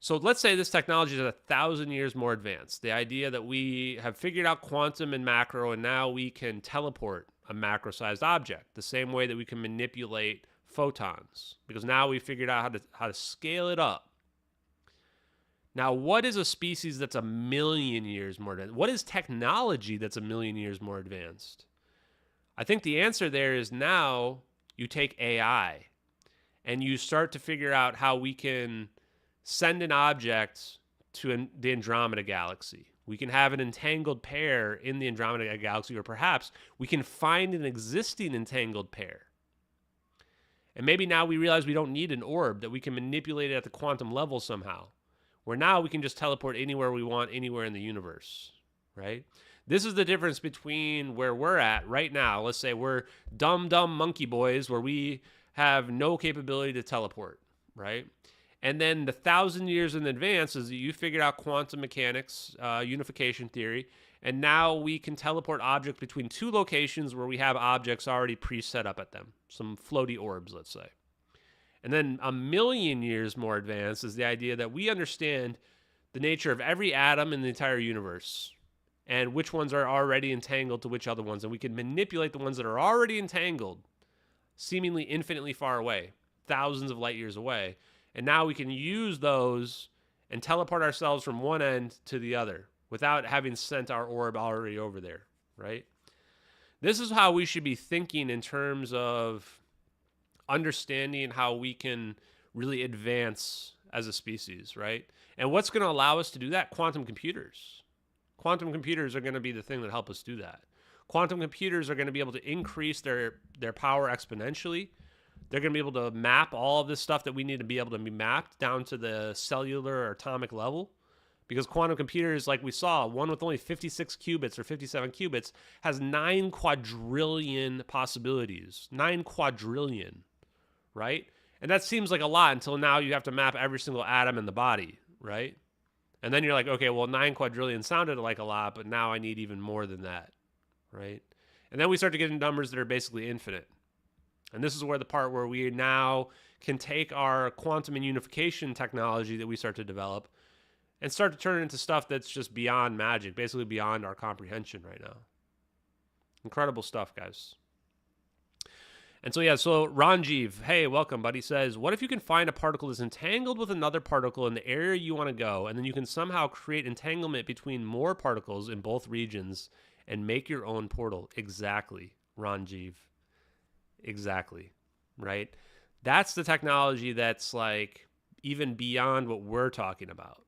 so let's say this technology is 1,000 years more advanced. The idea that we have figured out quantum and macro, and now we can teleport a macro-sized object the same way that we can manipulate photons, because now we figured out how to scale it up. Now, what is a species that's 1,000,000 years more advanced? What is technology that's 1,000,000 years more advanced? I think the answer there is, now you take AI and you start to figure out how we can send an object to the Andromeda Galaxy. We can have an entangled pair in the Andromeda Galaxy, or perhaps we can find an existing entangled pair. And maybe now we realize we don't need an orb, that we can manipulate it at the quantum level somehow, where now we can just teleport anywhere we want, anywhere in the universe, right? This is the difference between where we're at right now. Let's say we're dumb monkey boys where we have no capability to teleport, right? And then the 1,000 years in advance is that you figured out quantum mechanics, unification theory, and now we can teleport objects between 2 locations where we have objects already pre-set up at them, some floaty orbs, let's say. And then 1,000,000 years more advanced is the idea that we understand the nature of every atom in the entire universe and which ones are already entangled to which other ones. And we can manipulate the ones that are already entangled, seemingly infinitely far away, thousands of light years away. And now we can use those and teleport ourselves from one end to the other without having sent our orb already over there, right? This is how we should be thinking in terms of understanding how we can really advance as a species, right? And what's going to allow us to do that? Quantum computers. Quantum computers are going to be the thing that help us do that. Quantum computers are going to be able to increase their power exponentially. They're going to be able to map all of this stuff that we need to be able to be mapped down to the cellular or atomic level. Because quantum computers, like we saw, one with only 56 qubits or 57 qubits has 9 quadrillion possibilities. 9 quadrillion, right? And that seems like a lot until now you have to map every single atom in the body, right? And then you're like, okay, well, 9 quadrillion sounded like a lot, but now I need even more than that, right? And then we start to get into numbers that are basically infinite. And this is where the part where we now can take our quantum and unification technology that we start to develop and start to turn it into stuff that's just beyond magic, basically beyond our comprehension right now. Incredible stuff, guys. And so, yeah, so Ranjiv, hey, welcome, buddy, says, what if you can find a particle that's entangled with another particle in the area you want to go, and then you can somehow create entanglement between more particles in both regions and make your own portal? Exactly, Ranjiv. Exactly, right? That's the technology that's like even beyond what we're talking about.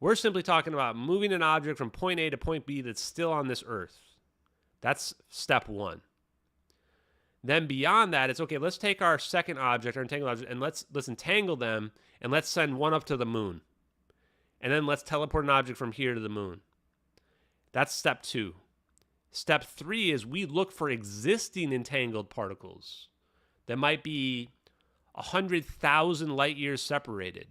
We're simply talking about moving an object from point A to point B that's still on this earth. That's step one. Then beyond that, it's okay, let's take our second object, our entangled object, and let's entangle them, and let's send one up to the moon. And then let's teleport an object from here to the moon. That's step two. Step three is we look for existing entangled particles that might be 100,000 light years separated.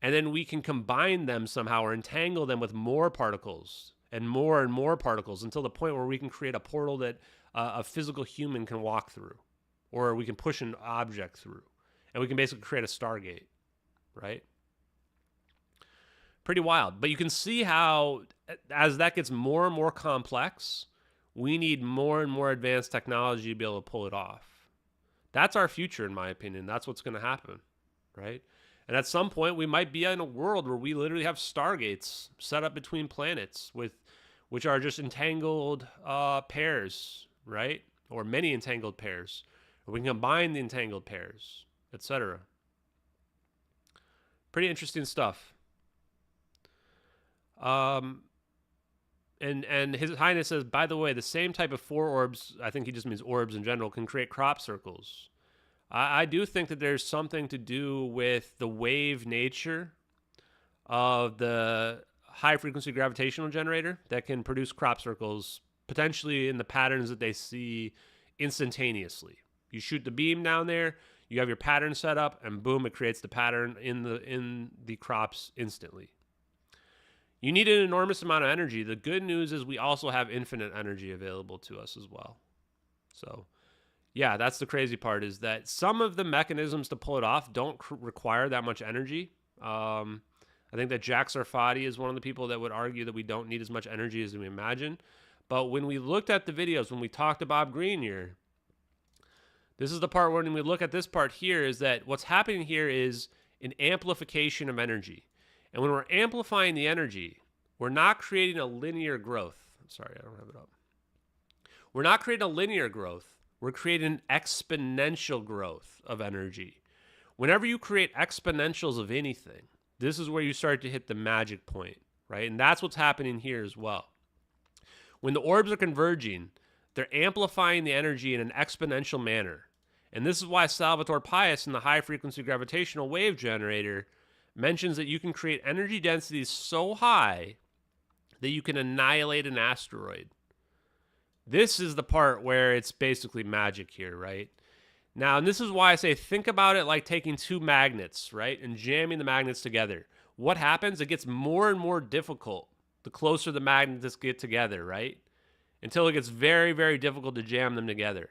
And then we can combine them somehow or entangle them with more particles and more particles until the point where we can create a portal that a physical human can walk through, or we can push an object through, and we can basically create a Stargate, right? Pretty wild. But you can see how as that gets more and more complex, we need more and more advanced technology to be able to pull it off. That's our future, in my opinion. That's what's going to happen, right? And at some point, we might be in a world where we literally have Stargates set up between planets which are just entangled pairs, right? Or many entangled pairs. Or we can combine the entangled pairs, etc. Pretty interesting stuff. And His Highness says, by the way, the same type of four orbs, I think he just means orbs in general, can create crop circles. I do think that there's something to do with the wave nature of the high frequency gravitational generator that can produce crop circles potentially in the patterns that they see instantaneously. You shoot the beam down there, you have your pattern set up, and boom, it creates the pattern in the crops instantly. You need an enormous amount of energy. The good news is we also have infinite energy available to us as well. So, yeah, that's the crazy part, is that some of the mechanisms to pull it off don't require that much energy. I think that Jack Sarfati is one of the people that would argue that we don't need as much energy as we imagine. But when we looked at the videos, when we talked to Bob Greene here, this is the part where when we look at this part here is that what's happening here is an amplification of energy. And when we're amplifying the energy, we're not creating a linear growth. Sorry, I don't have it up. We're not creating a linear growth. We're creating an exponential growth of energy. Whenever you create exponentials of anything, this is where you start to hit the magic point, right? And that's what's happening here as well. When the orbs are converging, they're amplifying the energy in an exponential manner. And this is why Salvatore Pais in the high frequency gravitational wave generator mentions that you can create energy densities so high that you can annihilate an asteroid. This is the part where it's basically magic here, right? Now, and this is why I say think about it like taking two magnets, right, and jamming the magnets together. What happens? It gets more and more difficult the closer the magnets get together, right? Until it gets very, very difficult to jam them together.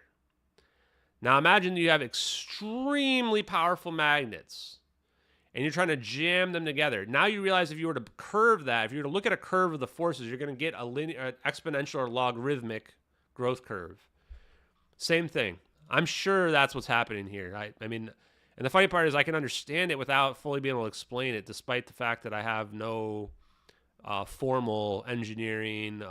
Now, imagine you have extremely powerful magnets and you're trying to jam them together. Now you realize if you were to curve that, if you were to look at a curve of the forces, you're going to get a linear, exponential or logarithmic growth curve. Same thing. I'm sure that's what's happening here. I mean, and the funny part is I can understand it without fully being able to explain it, despite the fact that I have no formal engineering,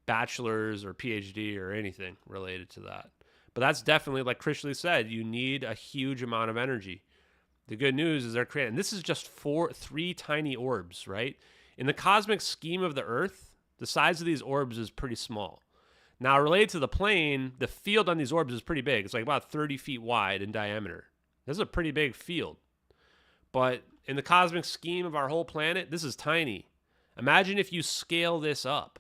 bachelor's or PhD or anything related to that. But that's definitely, like Krishley said, you need a huge amount of energy. The good news is they're creating, and this is just three tiny orbs, right? In the cosmic scheme of the Earth, the size of these orbs is pretty small. Now, related to the plane, the field on these orbs is pretty big. It's like about 30 feet wide in diameter. This is a pretty big field. But in the cosmic scheme of our whole planet, this is tiny. Imagine if you scale this up,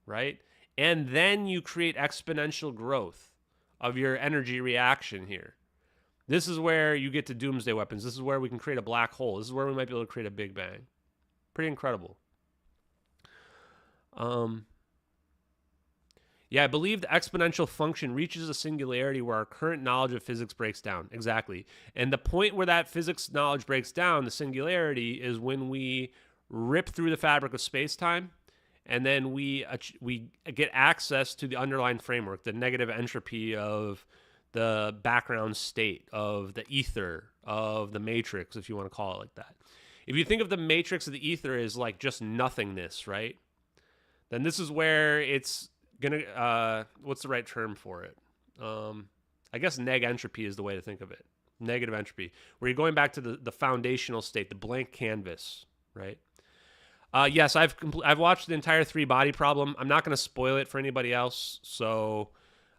right? And then you create exponential growth of your energy reaction here. This is where you get to doomsday weapons. This is where we can create a black hole. This is where we might be able to create a Big Bang. Pretty incredible. Yeah, I believe the exponential function reaches a singularity where our current knowledge of physics breaks down. Exactly. And the point where that physics knowledge breaks down, the singularity, is when we rip through the fabric of space-time, and then we get access to the underlying framework, the negative entropy of the background state, of the ether, of the matrix, if you want to call it like that. If you think of the matrix of the ether as like just nothingness, right? Then this is where it's gonna what's the right term for it? I guess neg entropy is the way to think of it. Negative entropy, where you're going back to the foundational state, the blank canvas, right? Yes, I've watched the entire Three Body Problem. I'm not going to spoil it for anybody else, so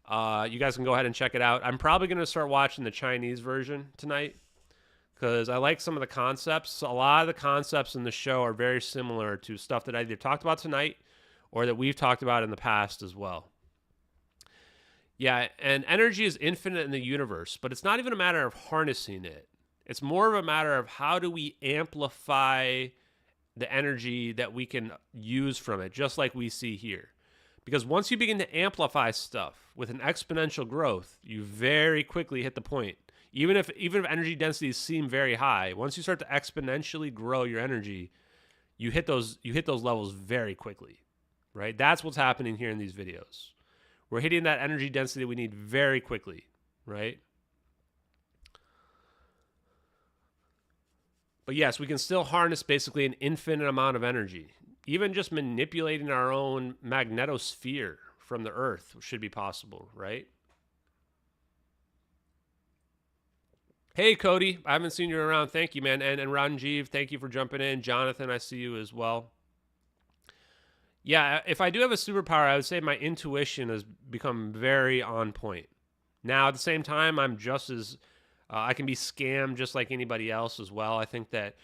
you guys can go ahead and check it out. I'm probably going to start watching the Chinese version tonight because I like some of the concepts. A lot of the concepts in the show are very similar to stuff that I either talked about tonight or that we've talked about in the past as well. Yeah, and energy is infinite in the universe, but it's not even a matter of harnessing it. It's more of a matter of how do we amplify the energy that we can use from it, just like we see here. Because once you begin to amplify stuff with an exponential growth, you very quickly hit the point. Even if energy densities seem very high, once you start to exponentially grow your energy, you hit those levels very quickly. Right? That's what's happening here in these videos. We're hitting that energy density we need very quickly, right? But yes, we can still harness basically an infinite amount of energy. Even just manipulating our own magnetosphere from the Earth should be possible, right? Hey, Cody. I haven't seen you around. Thank you, man. And Ranjiv, thank you for jumping in. Jonathan, I see you as well. Yeah, if I do have a superpower, I would say my intuition has become very on point. Now, at the same time, I'm just as I can be scammed just like anybody else as well. I think that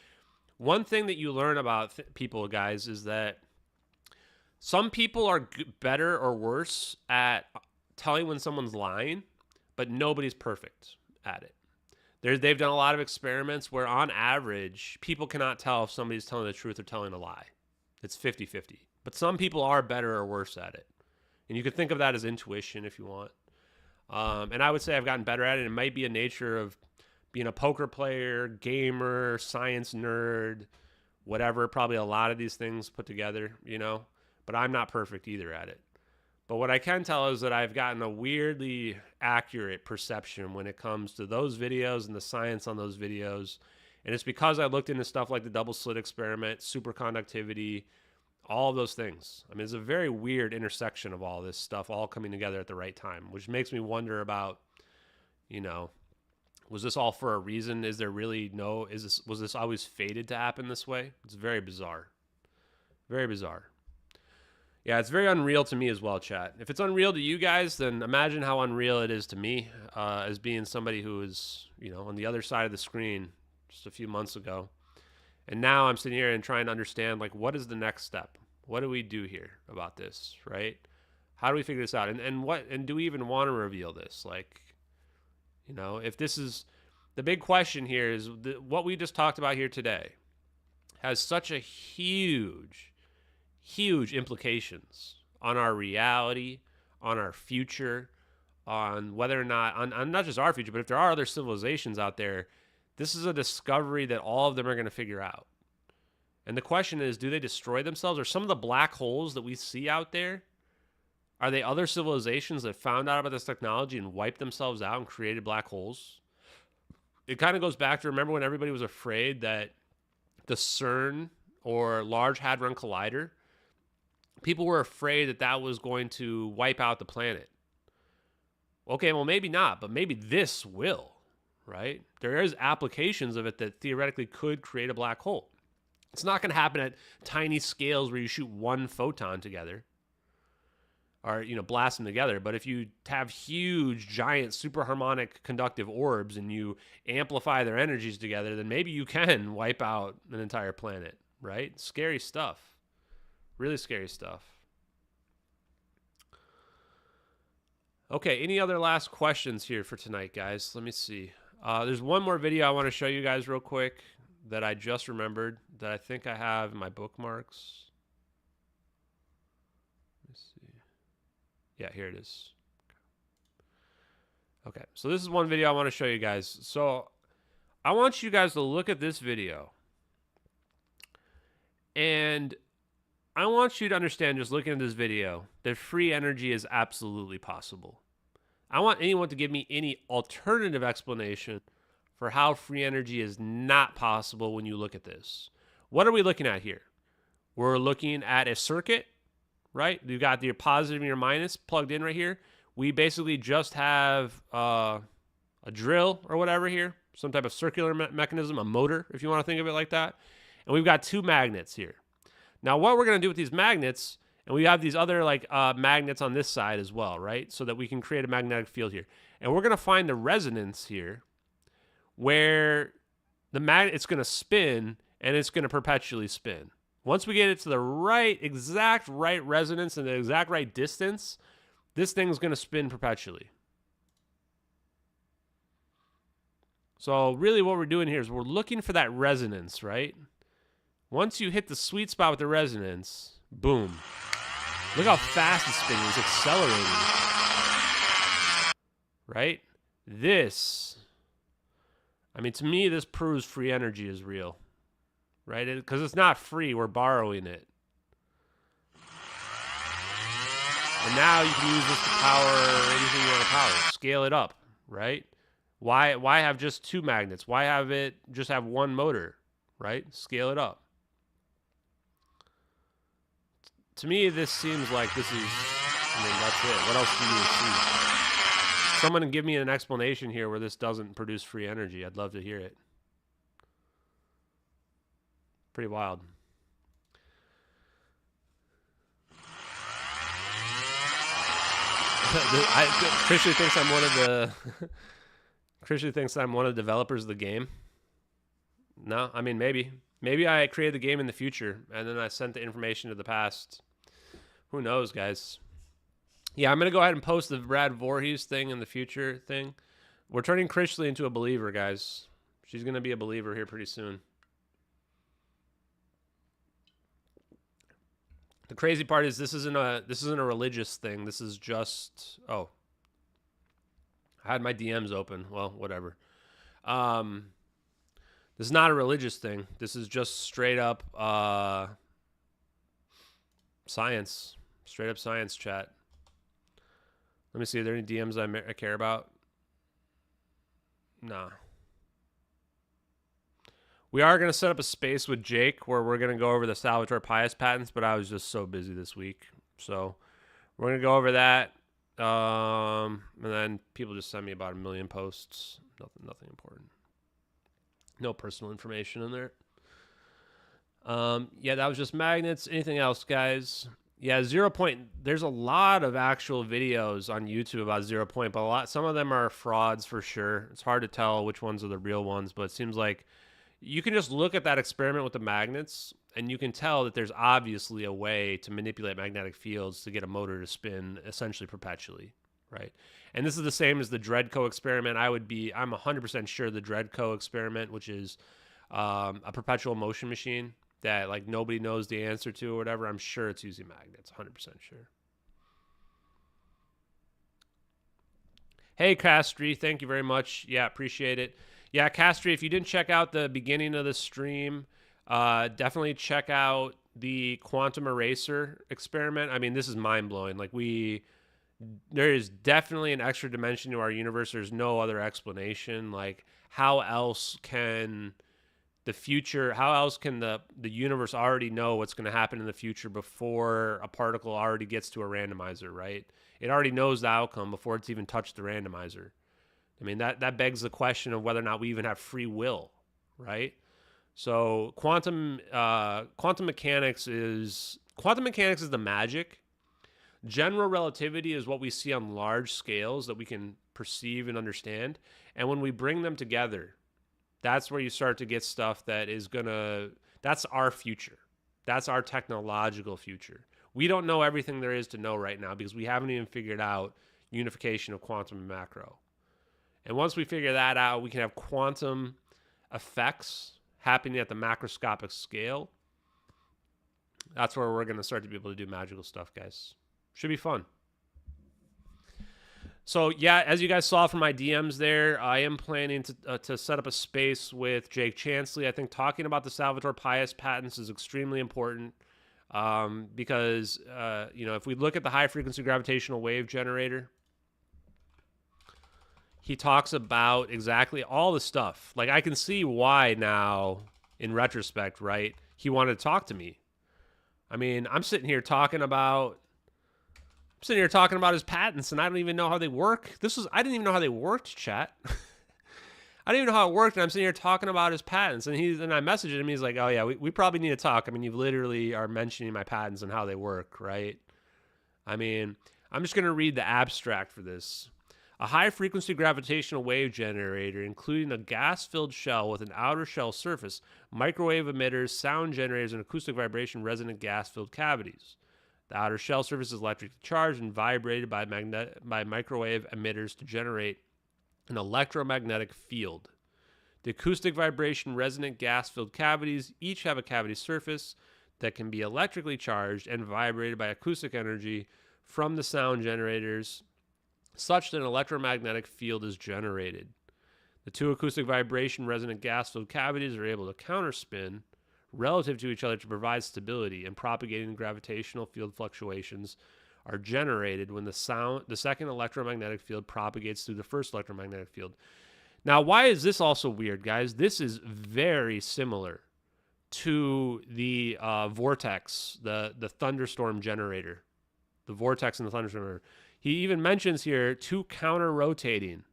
one thing that you learn about people, guys, is that some people are better or worse at telling when someone's lying, but nobody's perfect at it. They've done a lot of experiments where, on average, people cannot tell if somebody's telling the truth or telling a lie. It's 50-50. But some people are better or worse at it. And you can think of that as intuition if you want. And I would say I've gotten better at it. It might be a nature of being a poker player, gamer, science nerd, whatever. Probably a lot of these things put together, But I'm not perfect either at it. But what I can tell is that I've gotten a weirdly accurate perception when it comes to those videos and the science on those videos. And it's because I looked into stuff like the double slit experiment, superconductivity, all of those things. I mean, it's a very weird intersection of all this stuff all coming together at the right time, which makes me wonder about, was this all for a reason? Is there really was this always fated to happen this way? It's very bizarre. Very bizarre. Yeah, it's very unreal to me as well, chat. If it's unreal to you guys, then imagine how unreal it is to me as being somebody who is, on the other side of the screen just a few months ago. And now I'm sitting here and trying to understand, like, what is the next step? What do we do here about this, right? How do we figure this out? And do we even want to reveal this? Like, if this is the big question here is what we just talked about here today has such a huge, huge implications on our reality, on our future, on whether or not, on not just our future, but if there are other civilizations out there. This is a discovery that all of them are going to figure out. And the question is, do they destroy themselves? Or some of the black holes that we see out there, are they other civilizations that found out about this technology and wiped themselves out and created black holes? It kind of goes back to, remember when everybody was afraid that the CERN or Large Hadron Collider, people were afraid that that was going to wipe out the planet. Okay, well, maybe not, but maybe this will. Right? There is applications of it that theoretically could create a black hole. It's not going to happen at tiny scales where you shoot one photon together or, blast them together. But if you have huge, giant, superharmonic conductive orbs and you amplify their energies together, then maybe you can wipe out an entire planet, right? Scary stuff. Really scary stuff. Okay, any other last questions here for tonight, guys? Let me see. There's one more video I want to show you guys real quick that I just remembered that I think I have in my bookmarks. Let's see. Yeah, here it is. Okay, so this is one video I want to show you guys. So I want you guys to look at this video. And I want you to understand, just looking at this video, that free energy is absolutely possible. I want anyone to give me any alternative explanation for how free energy is not possible when you look at this. What are we looking at here? We're looking at a circuit, right? You've got your positive and your minus plugged in right here. We basically just have a drill or whatever here, some type of circular mechanism, a motor, if you want to think of it like that. And we've got two magnets here. Now, what we're going to do with these magnets, and we have these other magnets on this side as well, right? So that we can create a magnetic field here. And we're going to find the resonance here where the magnet, it's going to spin and it's going to perpetually spin. Once we get it to the exact right resonance and the exact right distance, this thing's going to spin perpetually. So really what we're doing here is we're looking for that resonance, right? Once you hit the sweet spot with the resonance, boom. Look how fast it's spinning. It's accelerating. Right? To me, this proves free energy is real. Right? Because it's not free. We're borrowing it. And now you can use this to power anything you want to power. Scale it up. Right? Why have just two magnets? Why just have one motor? Right? Scale it up. To me, this seems like that's it. What else do you see? Someone give me an explanation here where this doesn't produce free energy. I'd love to hear it. Pretty wild. Christian thinks I'm one of the Christian thinks I'm one of the developers of the game. No, I mean maybe I created the game in the future and then I sent the information to the past. Who knows, guys? Yeah, I'm going to go ahead and post the Brad Voorhees thing in the future thing. We're turning Chrisley into a believer, guys. She's going to be a believer here pretty soon. The crazy part is this isn't a religious thing. This is just I had my DMs open. Well, whatever. This is not a religious thing. This is just straight up science. Straight up science chat. Let me see. Are there any DMs I care about? Nah. We are going to set up a space with Jake where we're going to go over the Salvatore Pais patents, but I was just so busy this week. So we're going to go over that. And then people just send me about 1 million posts. Nothing important. No personal information in there. Yeah, that was just magnets. Anything else, guys? Yeah, 0 point. There's a lot of actual videos on YouTube about 0 point, but some of them are frauds for sure. It's hard to tell which ones are the real ones, but it seems like you can just look at that experiment with the magnets and you can tell that there's obviously a way to manipulate magnetic fields to get a motor to spin essentially perpetually, right? And this is the same as the Dreadco experiment. I'm 100% sure the Dreadco experiment, which is a perpetual motion machine that nobody knows the answer to or whatever, I'm sure it's using magnets, 100% sure. Hey, Castry, thank you very much. Yeah, appreciate it. Yeah, Castry, if you didn't check out the beginning of the stream, definitely check out the quantum eraser experiment. I mean, this is mind-blowing. There is definitely an extra dimension to our universe. There's no other explanation. How else can the universe already know what's going to happen in the future before a particle already gets to a randomizer, right? It already knows the outcome before it's even touched the randomizer. I mean, that begs the question of whether or not we even have free will, right? So quantum mechanics is the magic. General relativity is what we see on large scales that we can perceive and understand. And when we bring them together, that's where you start to get stuff that's our future. That's our technological future. We don't know everything there is to know right now because we haven't even figured out unification of quantum and macro. And once we figure that out, we can have quantum effects happening at the macroscopic scale. That's where we're going to start to be able to do magical stuff, guys. Should be fun. So yeah, as you guys saw from my DMs there, I am planning to set up a space with Jake Chansley. I think talking about the Salvatore Pais patents is extremely important because if we look at the high frequency gravitational wave generator, he talks about exactly all the stuff. Like I can see why now in retrospect, right? He wanted to talk to me. I mean, I'm sitting here talking about his patents, and I don't even know how they work. I didn't even know how they worked, chat. I didn't even know how it worked, and I'm sitting here talking about his patents, and I messaged him. He's like, "Oh yeah, we probably need to talk. I mean, you literally are mentioning my patents and how they work, right?" I mean, I'm just gonna read the abstract for this. A high-frequency gravitational wave generator, including a gas-filled shell with an outer shell surface, microwave emitters, sound generators, and acoustic vibration resonant gas-filled cavities. The outer shell surface is electrically charged and vibrated by microwave emitters to generate an electromagnetic field. The acoustic vibration resonant gas-filled cavities each have a cavity surface that can be electrically charged and vibrated by acoustic energy from the sound generators, such that an electromagnetic field is generated. The two acoustic vibration resonant gas-filled cavities are able to counterspin relative to each other to provide stability, and propagating gravitational field fluctuations are generated when the second electromagnetic field propagates through the first electromagnetic field. Now, why is this also weird, guys? This is very similar to the vortex, the thunderstorm generator, the vortex and the thunderstorm generator. He even mentions here two counter-rotating,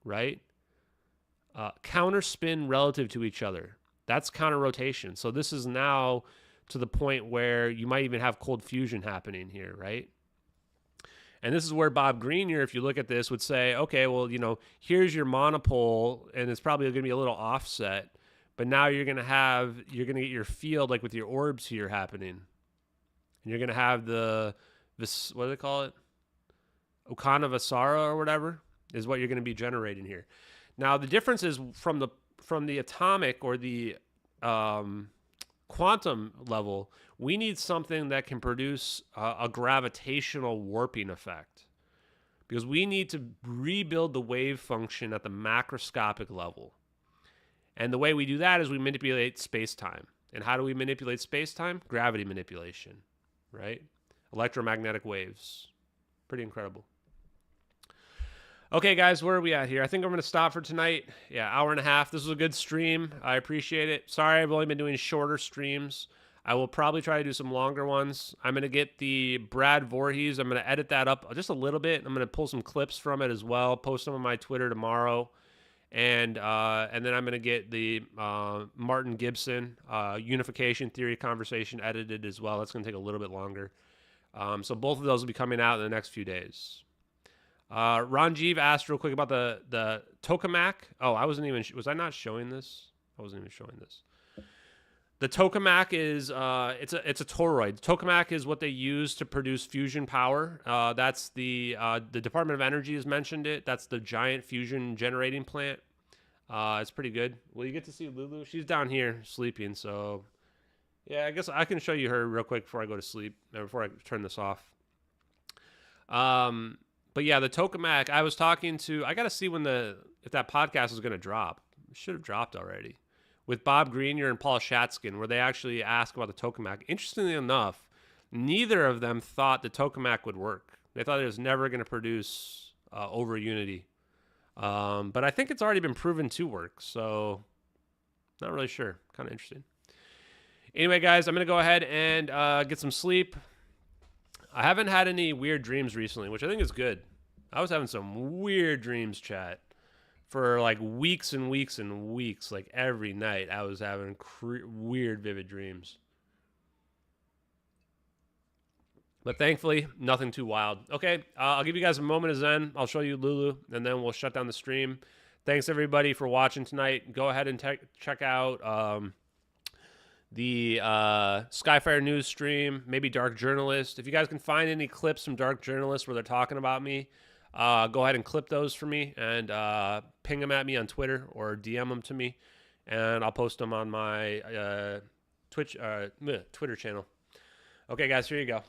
right? Counter-spin relative to each other. That's counter-rotation. So this is now to the point where you might even have cold fusion happening here, right? And this is where Bob Greenyer, if you look at this, would say, okay, well, here's your monopole, and it's probably going to be a little offset, but now you're going to get your field like with your orbs here happening. And you're going to have this, what do they call it? Okana-Vasara or whatever is what you're going to be generating here. Now, the difference is from the atomic or the quantum level, we need something that can produce a gravitational warping effect, because we need to rebuild the wave function at the macroscopic level. And the way we do that is we manipulate space-time. And how do we manipulate space-time? Gravity manipulation, right? Electromagnetic waves. Pretty incredible. Okay, guys, where are we at here? I think I'm going to stop for tonight. Yeah, hour and a half. This was a good stream. I appreciate it. Sorry, I've only been doing shorter streams. I will probably try to do some longer ones. I'm going to get the Brad Voorhees. I'm going to edit that up just a little bit. I'm going to pull some clips from it as well, post them on my Twitter tomorrow. And then I'm going to get the Martin Gibson unification theory conversation edited as well. That's going to take a little bit longer. So both of those will be coming out in the next few days. Ranjiv asked real quick about the tokamak. Oh, was I not showing this? I wasn't even showing this. The tokamak is it's a toroid. Tokamak is what they use to produce fusion power. That's the Department of Energy has mentioned it. That's the giant fusion generating plant. It's pretty good. Well, you get to see Lulu. She's down here sleeping. So yeah, I guess I can show you her real quick before I go to sleep, before I turn this off. But yeah, the tokamak, I got to see if that podcast is going to drop. It should have dropped already. With Bob Greenyer and Paul Shatskin, where they actually ask about the tokamak. Interestingly enough, neither of them thought the tokamak would work. They thought it was never going to produce over unity. But I think it's already been proven to work, so not really sure. Kind of interesting. Anyway, guys, I'm going to go ahead and get some sleep. I haven't had any weird dreams recently, which I think is good. I was having some weird dreams, chat. For like weeks and weeks and weeks, like every night, I was having weird, vivid dreams. But thankfully, nothing too wild. Okay, I'll give you guys a moment of zen. I'll show you Lulu, and then we'll shut down the stream. Thanks, everybody, for watching tonight. Go ahead and check out the Skyfire News stream, maybe Dark Journalist. If you guys can find any clips from Dark Journalist where they're talking about me, go ahead and clip those for me and ping them at me on Twitter or DM them to me, and I'll post them on my Twitter channel. Okay, guys, here you go.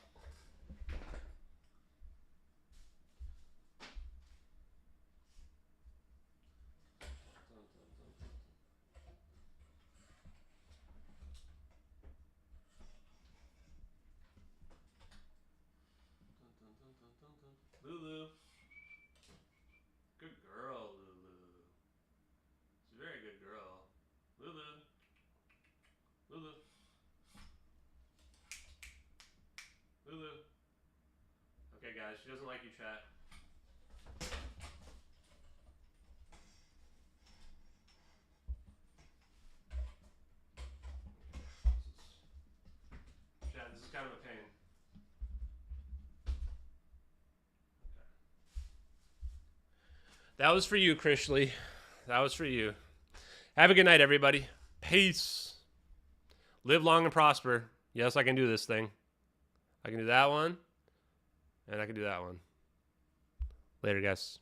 She doesn't like you, chat. Chat, this is kind of a pain. That was for you, Krishley. That was for you. Have a good night, everybody. Peace. Live long and prosper. Yes, I can do this thing. I can do that one. And I can do that one. Later, guys.